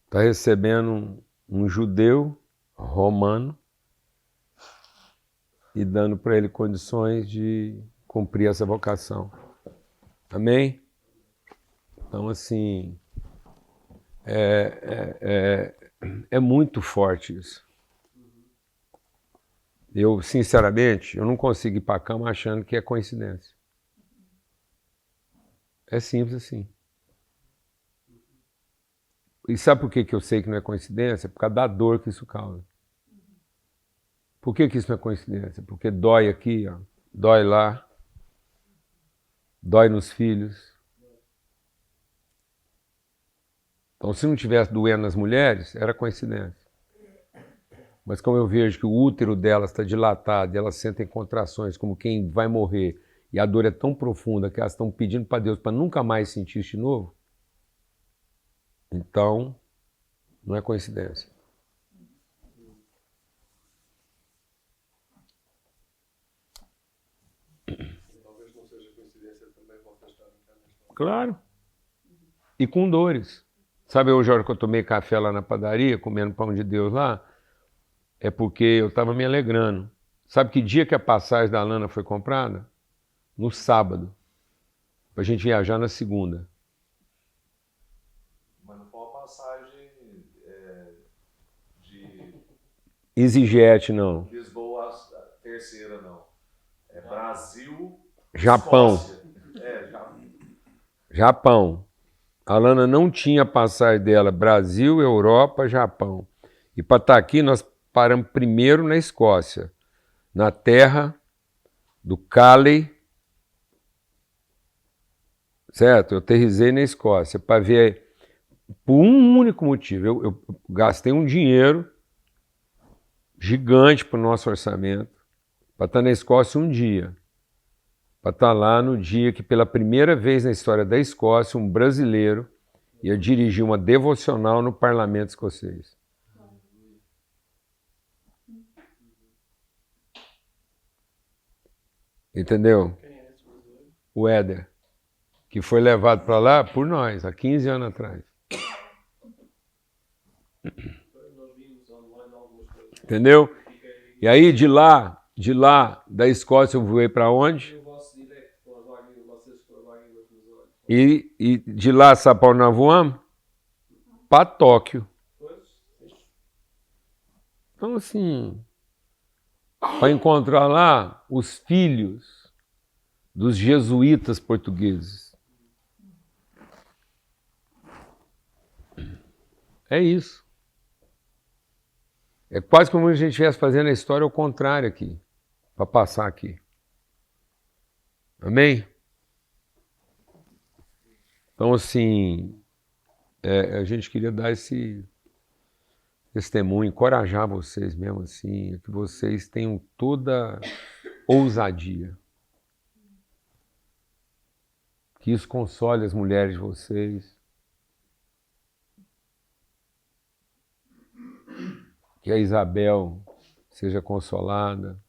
Está recebendo um judeu romano e dando para ele condições de cumprir essa vocação. Amém? Então, assim, é muito forte isso. Eu, sinceramente, eu não consigo ir para a cama achando que é coincidência. É simples assim. E sabe por que eu sei que não é coincidência? Por causa da dor que isso causa. Por que isso não é coincidência? Porque dói aqui, ó, dói lá, dói nos filhos. Então, se não tivesse doendo nas mulheres, era coincidência. Mas como eu vejo que o útero delas está dilatado e elas sentem contrações como quem vai morrer, e a dor é tão profunda que elas estão pedindo para Deus para nunca mais sentir isso de novo, então não é coincidência. Talvez não seja coincidência também vocês estarem cá nesta hora. Claro. E com dores. Sabe hoje a hora que eu tomei café lá na padaria, comendo pão de Deus lá? É porque eu estava me alegrando. Sabe que dia que a passagem da Lana foi comprada? No sábado. Para a gente viajar na segunda. Mas não foi uma passagem de EasyJet, não. Lisboa a terceira, não. É Brasil, Japão. Escócia. Japão. A Lana não tinha passagem dela Brasil, Europa, Japão. E para estar aqui nós paramos primeiro na Escócia, na terra do Calais, certo? Eu aterrisei na Escócia para ver, por um único motivo, eu gastei um dinheiro gigante para o nosso orçamento, para estar na Escócia um dia, para estar lá no dia que pela primeira vez na história da Escócia, um brasileiro ia dirigir uma devocional no parlamento escocês. Entendeu? O Éder, que foi levado para lá por nós, há 15 anos atrás. Entendeu? E aí de lá, da Escócia eu voei para onde? E de lá, sabe para onde nós voamos? Para Tóquio. Então assim, para encontrar lá os filhos dos jesuítas portugueses. É isso. É quase como se a gente estivesse fazendo a história ao contrário aqui, para passar aqui. Amém? Então, assim, a gente queria dar esse testemunho, encorajar vocês mesmo assim, que vocês tenham toda ousadia. Que isso console as mulheres de vocês. Que a Isabel seja consolada,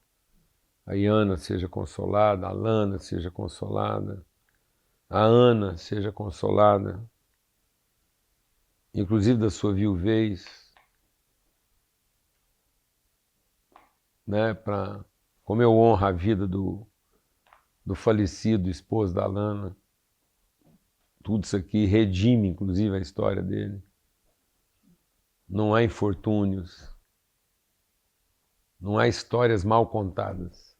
a Iana seja consolada, a Lana seja consolada, a Ana seja consolada, inclusive da sua viuvez. né, como eu honro a vida do falecido esposo da Lana. Tudo isso aqui redime, inclusive, a história dele. Não há infortúnios. Não há histórias mal contadas.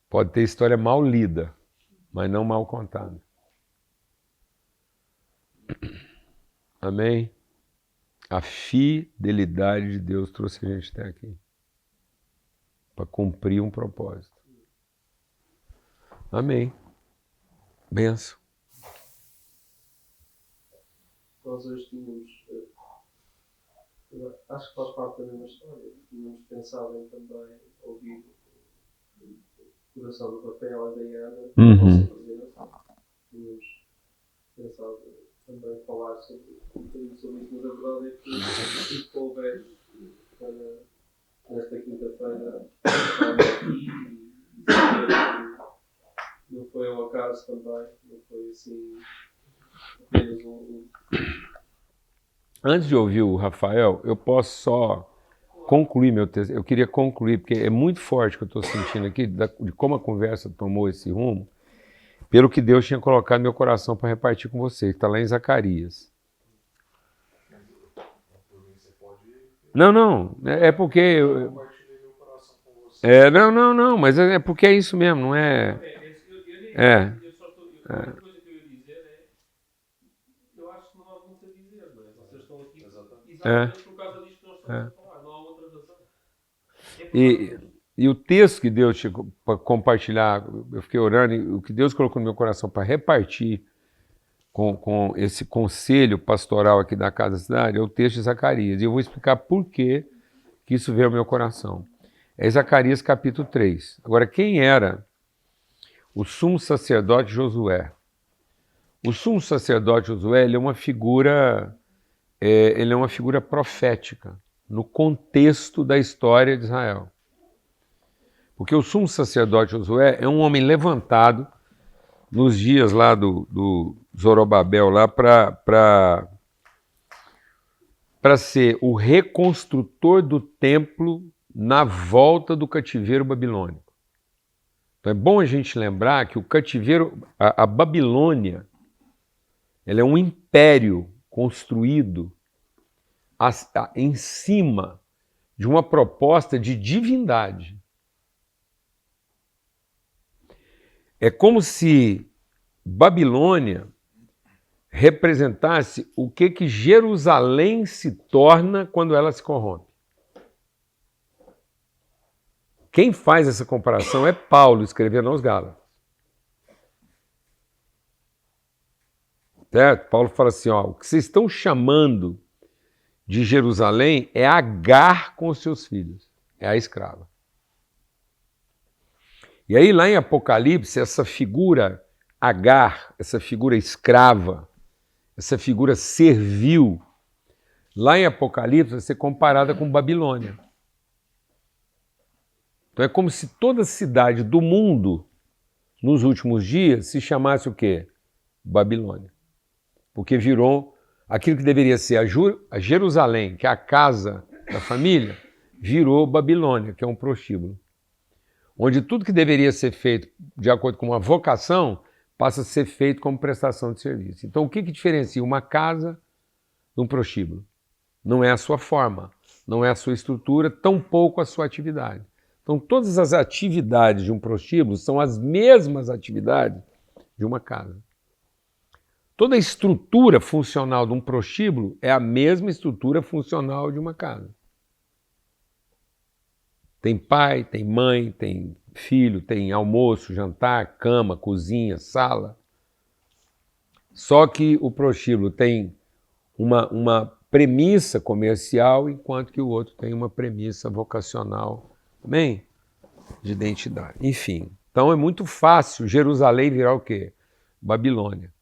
Pode ter história mal lida, mas não mal contada. Amém? A fidelidade de Deus trouxe a gente até aqui. Para cumprir um propósito. Amém. Benção. Nós hoje tínhamos, acho que faz parte da mesma história, tínhamos pensado em também ouvir o coração do Rafael e da Ana, a nossa presença. Tínhamos pensado também falar um bocadinho sobre isso, mas a verdade é que o houver nesta quinta-feira não foi ao acaso também, não foi assim apenas Antes de ouvir o Rafael, eu posso só concluir meu texto. Eu queria concluir, porque é muito forte o que eu estou sentindo aqui, de como a conversa tomou esse rumo, pelo que Deus tinha colocado no meu coração para repartir com você, que está lá em Zacarias. Não, é porque... Não, mas é porque é isso mesmo, não é... Eu só estou. A coisa que eu ia dizer é. Eu acho que não há muito a dizer, não é? Vocês estão aqui exatamente por causa disto que nós estamos a falar, não há outra razão. E o texto que Deus tinha para compartilhar, eu fiquei orando, e o que Deus colocou no meu coração para repartir com esse conselho pastoral aqui da Casa da Cidade é o texto de Zacarias. E eu vou explicar por que isso veio ao meu coração. É Zacarias capítulo 3. Agora, quem era o sumo sacerdote Josué? O sumo sacerdote Josué, ele é uma figura profética no contexto da história de Israel. Porque o sumo sacerdote Josué é um homem levantado nos dias lá do Zorobabel lá para ser o reconstrutor do templo na volta do cativeiro babilônico. Então é bom a gente lembrar que o cativeiro, a Babilônia, ela é um império construído em cima de uma proposta de divindade. É como se Babilônia representasse o que Jerusalém se torna quando ela se corrompe. Quem faz essa comparação é Paulo, escrevendo aos Gálatas. Certo? Paulo fala assim, ó, o que vocês estão chamando de Jerusalém é Agar com os seus filhos, é a escrava. E aí lá em Apocalipse, essa figura Agar, essa figura escrava, essa figura servil, lá em Apocalipse vai ser comparada com Babilônia. Então é como se toda cidade do mundo, nos últimos dias, se chamasse o quê? Babilônia. Porque virou aquilo que deveria ser a Jerusalém, que é a casa da família, virou Babilônia, que é um prostíbulo. Onde tudo que deveria ser feito de acordo com uma vocação, passa a ser feito como prestação de serviço. Então o que diferencia uma casa de um prostíbulo? Não é a sua forma, não é a sua estrutura, tampouco a sua atividade. Então todas as atividades de um prostíbulo são as mesmas atividades de uma casa. Toda a estrutura funcional de um prostíbulo é a mesma estrutura funcional de uma casa. Tem pai, tem mãe, tem filho, tem almoço, jantar, cama, cozinha, sala. Só que o prostíbulo tem uma premissa comercial, enquanto que o outro tem uma premissa vocacional, também, de identidade. Enfim, então é muito fácil Jerusalém virar o quê? Babilônia.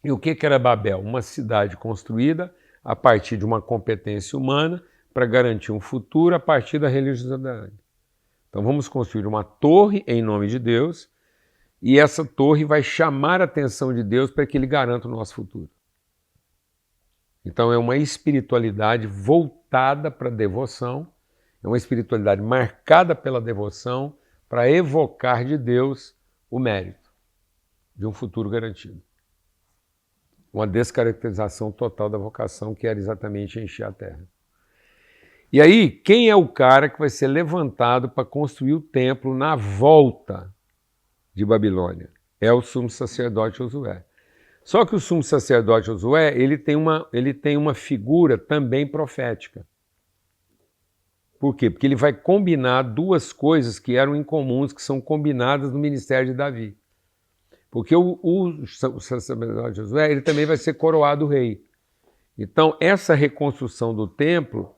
E o que era Babel? Uma cidade construída a partir de uma competência humana para garantir um futuro a partir da religiosidade. Então vamos construir uma torre em nome de Deus e essa torre vai chamar a atenção de Deus para que Ele garanta o nosso futuro. Então é uma espiritualidade voltada voltada para a devoção, é uma espiritualidade marcada pela devoção para evocar de Deus o mérito de um futuro garantido. Uma descaracterização total da vocação, que era exatamente encher a terra. E aí, quem é o cara que vai ser levantado para construir o templo na volta de Babilônia? É o sumo sacerdote Josué. Só que o sumo sacerdote Josué, ele tem uma figura também profética. Por quê? Porque ele vai combinar duas coisas que eram incomuns, que são combinadas no ministério de Davi. Porque o sacerdote Josué, ele também vai ser coroado rei. Então, essa reconstrução do templo,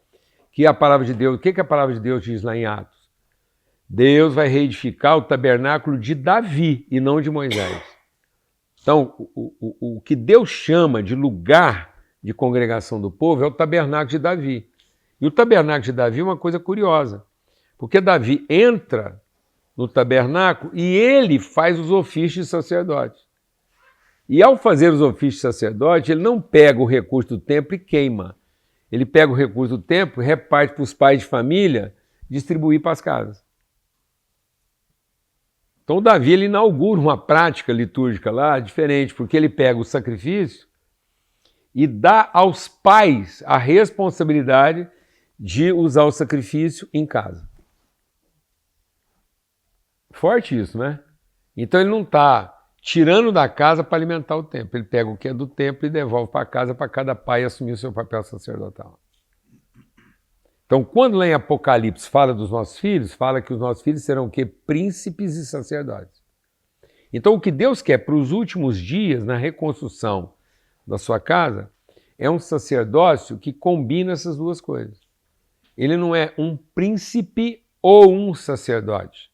que a palavra de Deus, o que a palavra de Deus diz lá em Atos? Deus vai reedificar o tabernáculo de Davi e não de Moisés. Então, o que Deus chama de lugar de congregação do povo é o tabernáculo de Davi. E o tabernáculo de Davi é uma coisa curiosa, porque Davi entra no tabernáculo e ele faz os ofícios de sacerdote. E ao fazer os ofícios de sacerdote, ele não pega o recurso do templo e queima. Ele pega o recurso do templo, reparte para os pais de família, distribuir para as casas. Então Davi ele inaugura uma prática litúrgica lá diferente, porque ele pega o sacrifício e dá aos pais a responsabilidade de usar o sacrifício em casa. Forte isso, né? Então ele não está tirando da casa para alimentar o templo. Ele pega o que é do templo e devolve para casa para cada pai assumir o seu papel sacerdotal. Então, quando lá em Apocalipse fala dos nossos filhos, fala que os nossos filhos serão o quê? Príncipes e sacerdotes. Então, o que Deus quer para os últimos dias, na reconstrução da sua casa, é um sacerdócio que combina essas duas coisas. Ele não é um príncipe ou um sacerdote.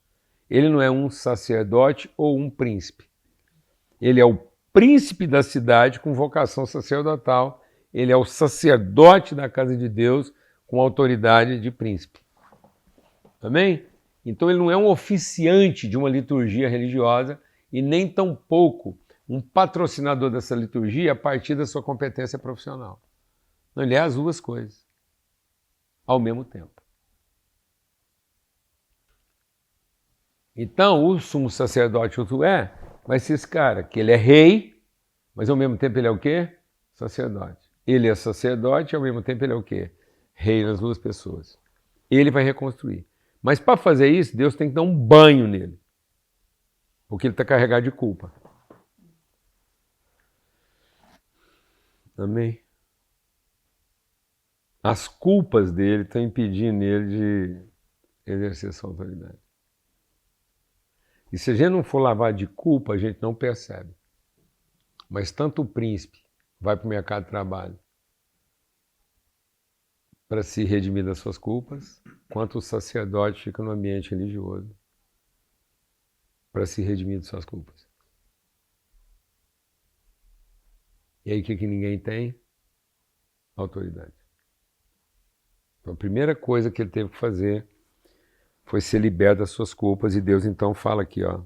Ele não é um sacerdote ou um príncipe. Ele é o príncipe da cidade com vocação sacerdotal. Ele é o sacerdote da casa de Deus com autoridade de príncipe. Amém? Então ele não é um oficiante de uma liturgia religiosa e nem tampouco um patrocinador dessa liturgia a partir da sua competência profissional. Não, ele é as duas coisas ao mesmo tempo. Então, o sumo sacerdote Josué vai ser esse cara, que ele é rei, mas ao mesmo tempo ele é o quê? Sacerdote. Ele é sacerdote e ao mesmo tempo ele é o quê? Rei nas duas pessoas. Ele vai reconstruir. Mas para fazer isso, Deus tem que dar um banho nele. Porque ele está carregado de culpa. Amém? As culpas dele estão impedindo ele de exercer sua autoridade. E se a gente não for lavar de culpa, a gente não percebe. Mas tanto o príncipe vai para o mercado de trabalho para se redimir das suas culpas, quanto o sacerdote fica no ambiente religioso para se redimir de suas culpas. E aí o que ninguém tem? Autoridade. Então a primeira coisa que ele teve que fazer foi ser liberto das suas culpas, e Deus então fala aqui, ó,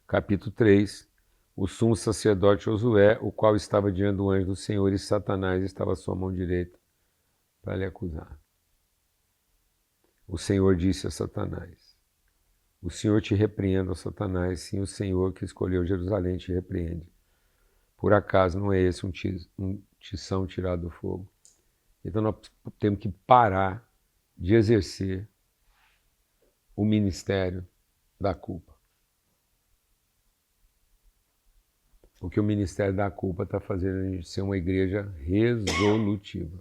capítulo 3, o sumo sacerdote Josué, o qual estava diante do anjo do Senhor, e Satanás estava à sua mão direita para lhe acusar. O Senhor disse a Satanás: o Senhor te repreenda, ó Satanás, sim, o Senhor que escolheu Jerusalém te repreende. Por acaso não é esse um tição tirado do fogo? Então nós temos que parar de exercer o ministério da culpa. Porque o ministério da culpa está fazendo a gente ser uma igreja resolutiva.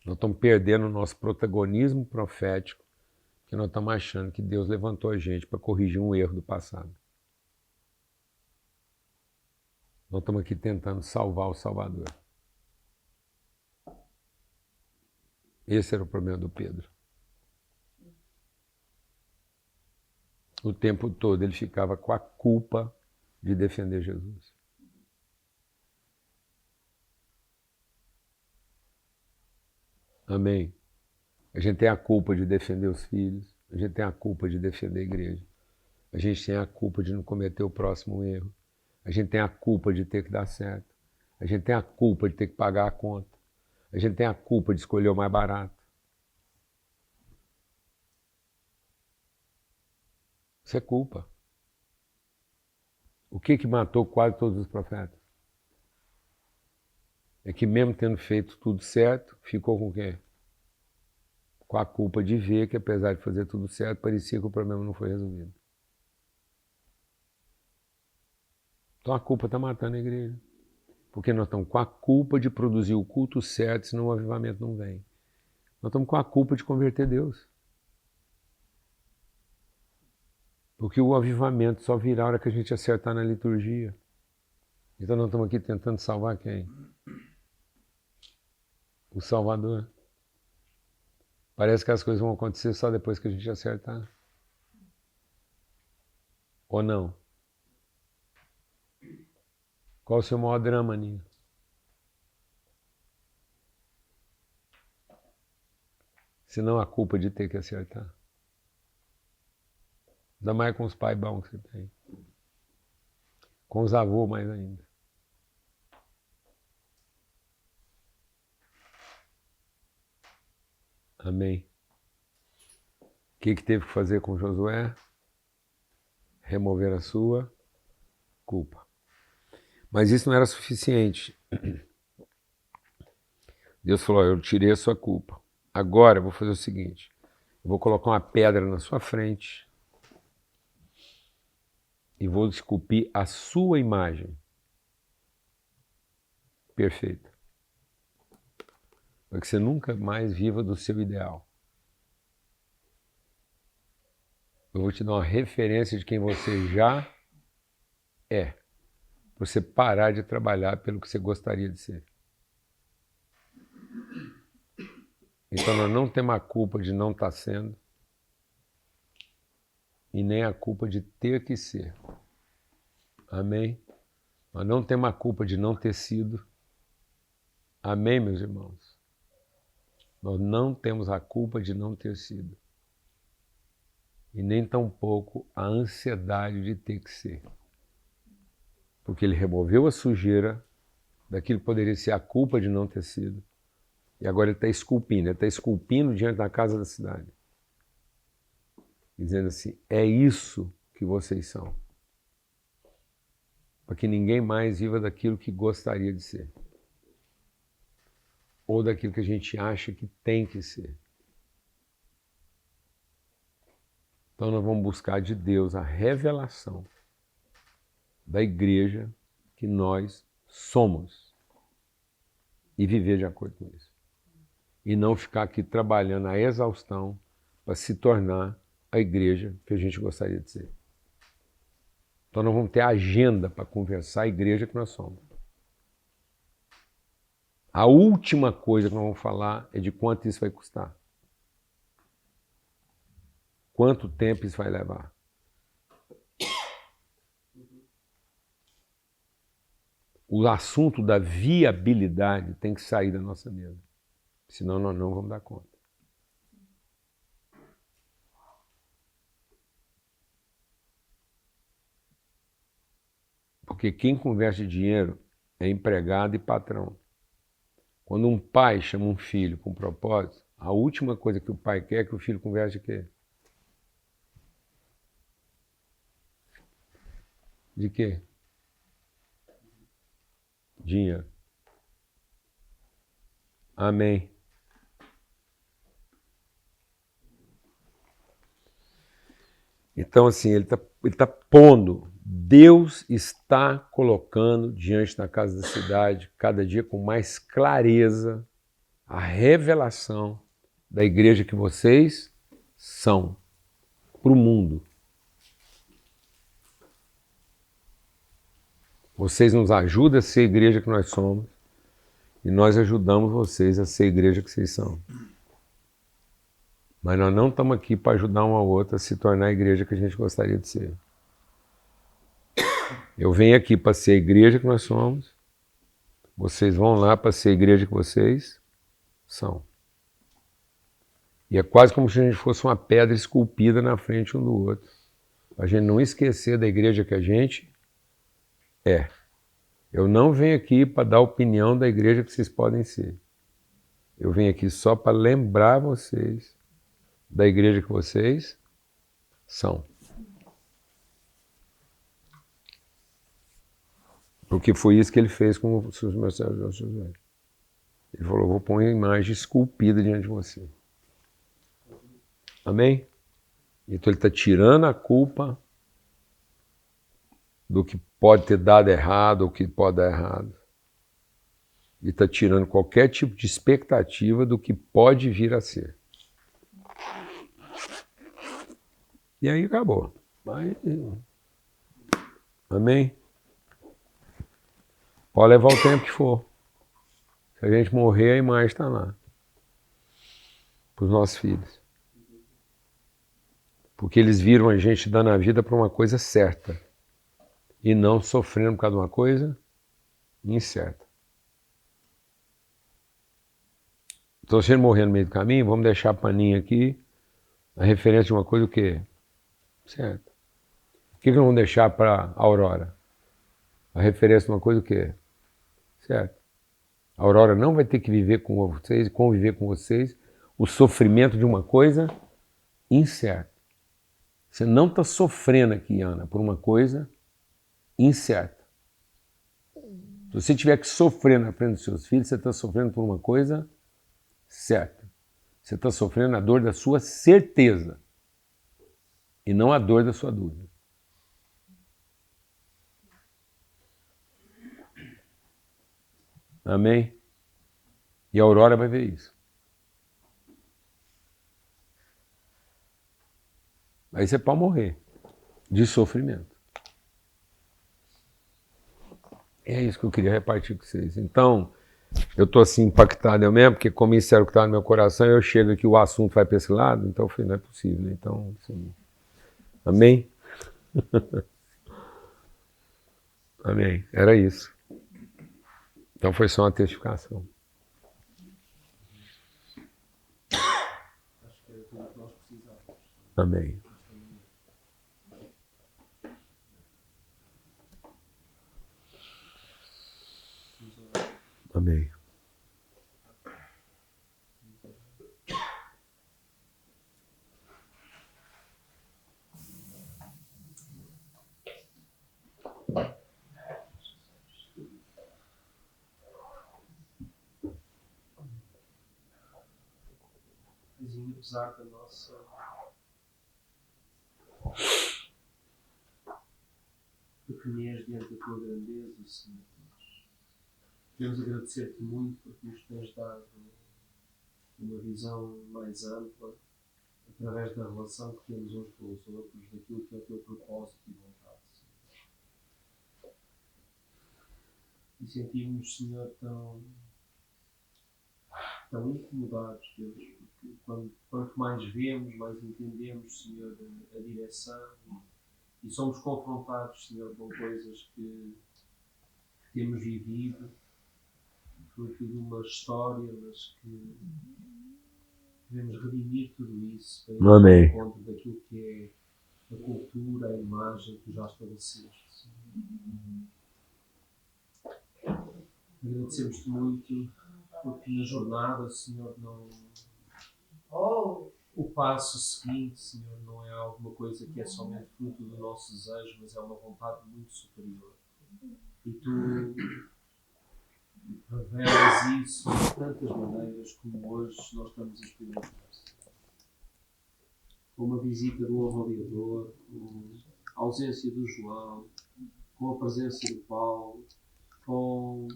Nós estamos perdendo o nosso protagonismo profético, porque nós estamos achando que Deus levantou a gente para corrigir um erro do passado. Nós estamos aqui tentando salvar o Salvador. Esse era o problema do Pedro. O tempo todo ele ficava com a culpa de defender Jesus. Amém? A gente tem a culpa de defender os filhos, a gente tem a culpa de defender a igreja, a gente tem a culpa de não cometer o próximo erro, a gente tem a culpa de ter que dar certo, a gente tem a culpa de ter que pagar a conta, A gente tem a culpa de escolher o mais barato. Isso é culpa. O que matou quase todos os profetas? É que mesmo tendo feito tudo certo, ficou com o quê? Com a culpa de ver que apesar de fazer tudo certo, parecia que o problema não foi resolvido. Então a culpa está matando a igreja. Porque nós estamos com a culpa de produzir o culto certo, senão o avivamento não vem. Nós estamos com a culpa de converter Deus. Porque o avivamento só virá a hora que a gente acertar na liturgia. Então nós estamos aqui tentando salvar quem? O Salvador. Parece que as coisas vão acontecer só depois que a gente acertar. Ou não? Qual o seu maior drama, Ninho? Se não a culpa de ter que acertar. Ainda mais com os pais bons que você tem. Com os avôs mais ainda. Amém. O que teve que fazer com Josué? Remover a sua culpa. Mas isso não era suficiente. Deus falou, eu tirei a sua culpa. Agora eu vou fazer o seguinte. Eu vou colocar uma pedra na sua frente e vou esculpir a sua imagem. Perfeito. Para que você nunca mais viva do seu ideal. Eu vou te dar uma referência de quem você já é. Para você parar de trabalhar pelo que você gostaria de ser. Então nós não temos a culpa de não estar sendo e nem a culpa de ter que ser. Amém? Nós não temos a culpa de não ter sido. Amém, meus irmãos? Nós não temos a culpa de não ter sido. E nem tampouco a ansiedade de ter que ser. Porque ele removeu a sujeira daquilo que poderia ser a culpa de não ter sido. E agora ele está esculpindo diante da casa da cidade. Dizendo assim, é isso que vocês são. Para que ninguém mais viva daquilo que gostaria de ser. Ou daquilo que a gente acha que tem que ser. Então nós vamos buscar de Deus a revelação da igreja que nós somos. E viver de acordo com isso. E não ficar aqui trabalhando a exaustão para se tornar a igreja que a gente gostaria de ser. Então nós vamos ter agenda para conversar a igreja que nós somos. A última coisa que nós vamos falar é de quanto isso vai custar. Quanto tempo isso vai levar. O assunto da viabilidade tem que sair da nossa mesa. Senão nós não vamos dar conta. Porque quem converte dinheiro é empregado e patrão. Quando um pai chama um filho com propósito, a última coisa que o pai quer é que o filho converte o quê? De quê? Dinheiro. Amém. Então, assim, ele tá pondo, Deus está colocando diante da casa da cidade, cada dia com mais clareza, a revelação da igreja que vocês são para o mundo. Vocês nos ajudam a ser a igreja que nós somos e nós ajudamos vocês a ser a igreja que vocês são. Mas nós não estamos aqui para ajudar um ao outro a se tornar a igreja que a gente gostaria de ser. Eu venho aqui para ser a igreja que nós somos, vocês vão lá para ser a igreja que vocês são. E é quase como se a gente fosse uma pedra esculpida na frente um do outro. A gente não esquecer da igreja que a gente é. Eu não venho aqui para dar opinião da igreja que vocês podem ser. Eu venho aqui só para lembrar vocês da igreja que vocês são. Porque foi isso que ele fez com os meus servos. Ele falou, vou pôr uma imagem esculpida diante de você. Amém? Então ele está tirando a culpa do que pode ter dado errado ou que pode dar errado. E está tirando qualquer tipo de expectativa do que pode vir a ser. E aí acabou. Amém? Pode levar o tempo que for. Se a gente morrer, a imagem está lá. Para os nossos filhos. Porque eles viram a gente dando a vida para uma coisa certa. E não sofrendo por causa de uma coisa incerta. Então, se ele morrer no meio do caminho, vamos deixar a paninha aqui. A referência de uma coisa o quê? Certo. O que nós vamos deixar para a Aurora? A referência de uma coisa o quê? Certo. A Aurora não vai ter que viver com vocês, conviver com vocês, o sofrimento de uma coisa incerta. Você não está sofrendo aqui, Ana, por uma coisa incerta. Se você tiver que sofrer na frente dos seus filhos, você está sofrendo por uma coisa certa. Você está sofrendo a dor da sua certeza e não a dor da sua dúvida. Amém? E a Aurora vai ver isso. Aí você pode morrer de sofrimento. É isso que eu queria repartir com vocês. Então, eu estou assim impactado eu mesmo, porque como isso era o que estava no meu coração, eu chego aqui, o assunto vai para esse lado, então eu falei, não é possível. Né? Então, assim, amém? Amém. Era isso. Então foi só uma testificação. Acho que era tudo que nós precisávamos. Amém. Amém. Apesar da nossa pequenez diante da tua grandeza, Senhor, queremos agradecer-te muito porque nos tens dado uma visão mais ampla através da relação que temos uns com os outros, daquilo que é o teu propósito e vontade, Senhor. E sentimos, Senhor, tão incomodados, Deus, porque quanto mais vemos, mais entendemos, Senhor, a direção e somos confrontados, Senhor, com coisas que temos vivido, fruto de uma história, mas que devemos redimir tudo isso para ir ao encontro daquilo que é a cultura, a imagem que tu já estabeleceste, Senhor. Agradecemos-te muito porque na jornada, Senhor, o passo seguinte, Senhor, não é alguma coisa que é somente fruto do nosso desejo, mas é uma vontade muito superior. E tu revelas isso de tantas maneiras como hoje nós estamos a experimentar. Com a visita do avaliador, com a ausência do João, com a presença do Paulo, com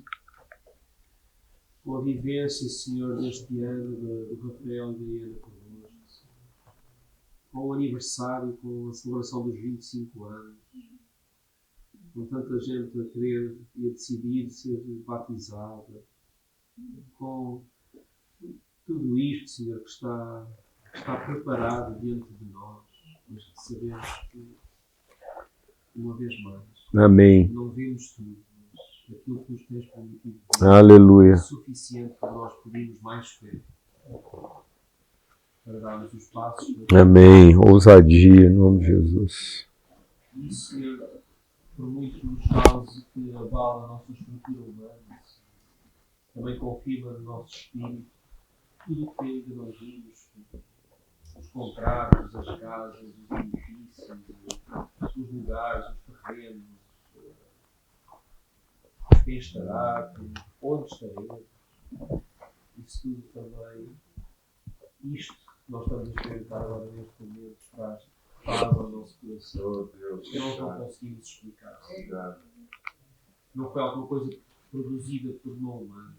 a vivência, Senhor, deste ano do Rafael e da Iana connosco, com o aniversário, com a celebração dos 25 anos, com tanta gente a querer e a decidir ser batizada, com tudo isto, Senhor, que está preparado diante de nós, mas que sabemos que, uma vez mais, Amém. não vemos tudo, mas aquilo que nos tens permitido Aleluia. é suficiente para nós pedirmos mais fé, para darmos os passos. Amém. Ousadia, em nome de Jesus. E, Senhor, por muito que nos cause que abala a nossa estrutura humana, também confirma no nosso espírito tudo o que ainda não vimos, os contratos, as casas, os edifícios, os lugares, os terrenos, quem estará, onde estaremos, isso tudo também, isto que nós estamos a experimentar agora neste momento, traz paz ao nosso coração, que nós não conseguimos explicar. Não foi alguma coisa produzida por mão humana,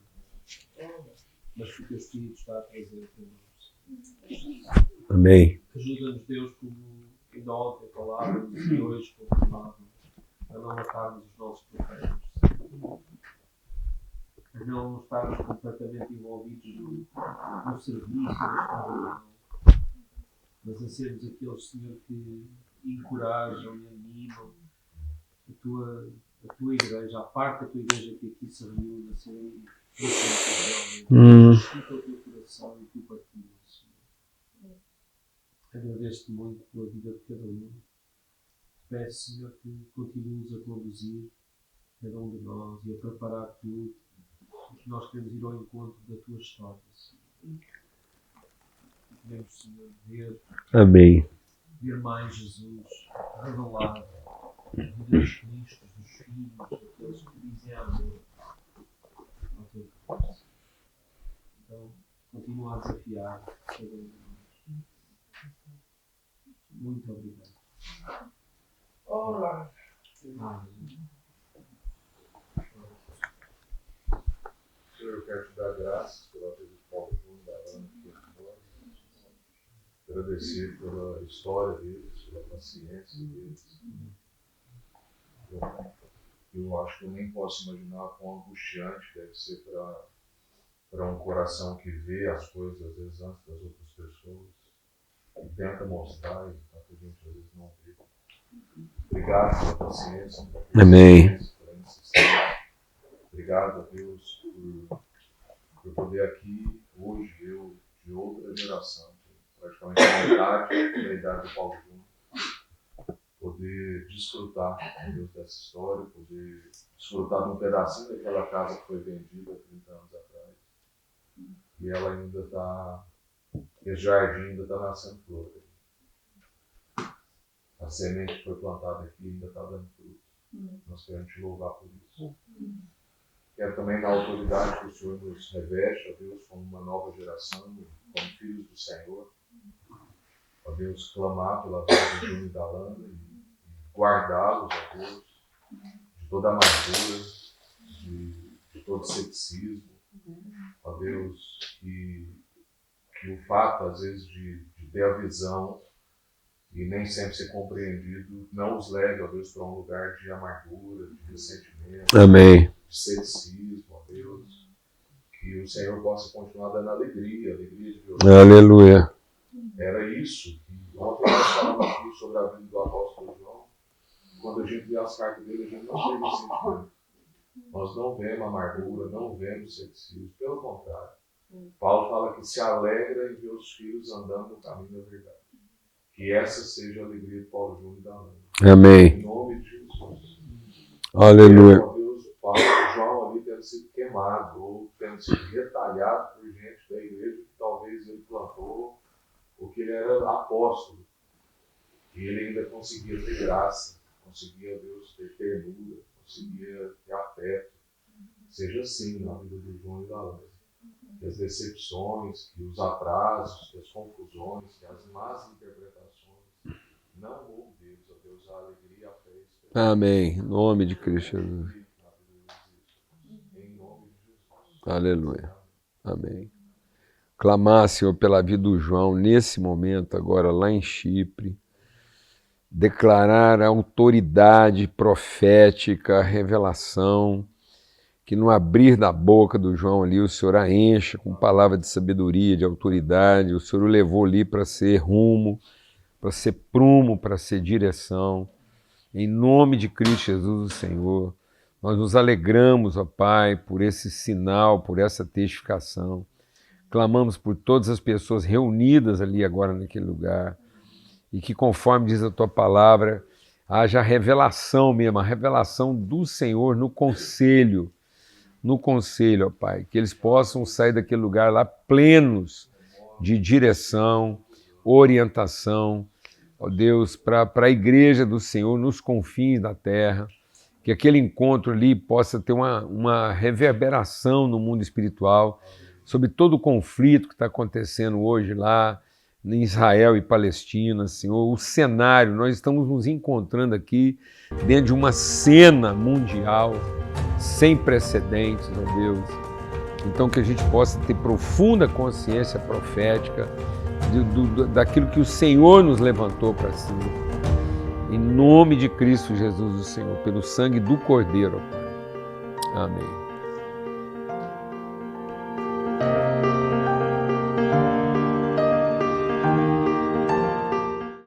mas que o teu Espírito está a trazer para nós. Amém. Ajuda-nos, Deus, como ainda ontem falávamos e hoje confirmávamos, a não matarmos os nossos profetas, a não estarmos completamente envolvidos no serviço, na escravidão, mas a sermos aqueles, Senhor, que encorajam e animam a tua igreja, a parte da tua igreja que aqui se reúne, a serem escuta o teu coração e tu partilhas, Senhor. Agradeço-te muito pela vida de cada um. Peço, Senhor, que continues a conduzir cada um de nós e a preparar tudo, porque nós queremos ir ao encontro da tua história, Senhor. Queremos, Senhor, Amém. ver mais Jesus revelado, a vida dos Cristos, dos filhos, daqueles que dizem amor ao teu Deus. Então, continua a desafiar cada um de nós. Muito obrigado. Olá. Senhor, eu quero te dar graças pela vida do Paulo Júnior, da Ana, aqui agora. Agradecer pela história deles, pela paciência deles. Eu acho que eu nem posso imaginar quão angustiante deve ser para um coração que vê as coisas, às vezes, antes das outras pessoas, e tenta mostrar, e tanta gente, às vezes, não vê. Obrigado pela paciência, Amém. pela insistência. Obrigado a Deus por poder aqui, hoje, eu, de outra geração, praticamente a idade do Paulo Júnior, poder desfrutar, Deus, dessa história, poder desfrutar de um pedacinho daquela casa que foi vendida há 30 anos atrás. E ela ainda está, esse jardim ainda está nascendo flor. A semente que foi plantada aqui ainda está dando fruto. Nós queremos te louvar por isso. Quero também, na autoridade que o Senhor nos reveste, ó Deus, como uma nova geração, como filhos do Senhor, ó Deus, clamar pela vida do Júnior e da Lana e guardá-los, ó Deus, de toda amargura, de todo ceticismo, ó Deus, que o fato, às vezes, de ter a visão e nem sempre ser compreendido, não os leve, ó Deus, para um lugar de amargura, de ressentimento, Amém. de ceticismo, ó Deus, que o Senhor possa continuar dando alegria de viver. Aleluia. Era isso que ontem nós falamos aqui sobre a vida do apóstolo João. Quando a gente vê as cartas dele, a gente não vê esse sentimento. Nós não vemos amargura, não vemos ceticismo, pelo contrário. Paulo fala que se alegra em ver os filhos andando no caminho da verdade. Que essa seja a alegria de Paulo Júnior e da Ana. Amém. Em nome de Jesus. Aleluia. Ó Deus, o Paulo João ali tendo sido queimado, ou tendo sido retalhado por gente da igreja que talvez ele plantou, ou que ele era apóstolo. E ele ainda conseguia ter graça, conseguia, Deus, ter ternura, conseguia ter afeto. Seja assim na vida do João e da Ana. Que as decepções, que os atrasos, que as confusões, que as más interpretações não roubem deles, ó Deus, a alegria, a fé e a esperança. Amém. Em nome de Cristo Jesus. Em nome de Jesus. Aleluia. Amém. Clamar, Senhor, pela vida do João nesse momento, agora lá em Chipre. Declarar a autoridade profética, a revelação, que no abrir da boca do João ali, o Senhor a encha com palavra de sabedoria, de autoridade. O Senhor o levou ali para ser rumo, para ser prumo, para ser direção. Em nome de Cristo Jesus, o Senhor, nós nos alegramos, ó Pai, por esse sinal, por essa testificação. Clamamos por todas as pessoas reunidas ali agora naquele lugar. E que, conforme diz a Tua palavra, haja revelação mesmo, a revelação do Senhor no conselho. no conselho, ó Pai, que eles possam sair daquele lugar lá plenos de direção, orientação, ó Deus, para a igreja do Senhor nos confins da terra, que aquele encontro ali possa ter uma reverberação no mundo espiritual sobre todo o conflito que está acontecendo hoje lá em Israel e Palestina, Senhor. O cenário, nós estamos nos encontrando aqui dentro de uma cena mundial sem precedentes, ó Deus. Então que a gente possa ter profunda consciência profética daquilo que o Senhor nos levantou para si. Em nome de Cristo Jesus, o Senhor, pelo sangue do Cordeiro, ó Pai. Amém.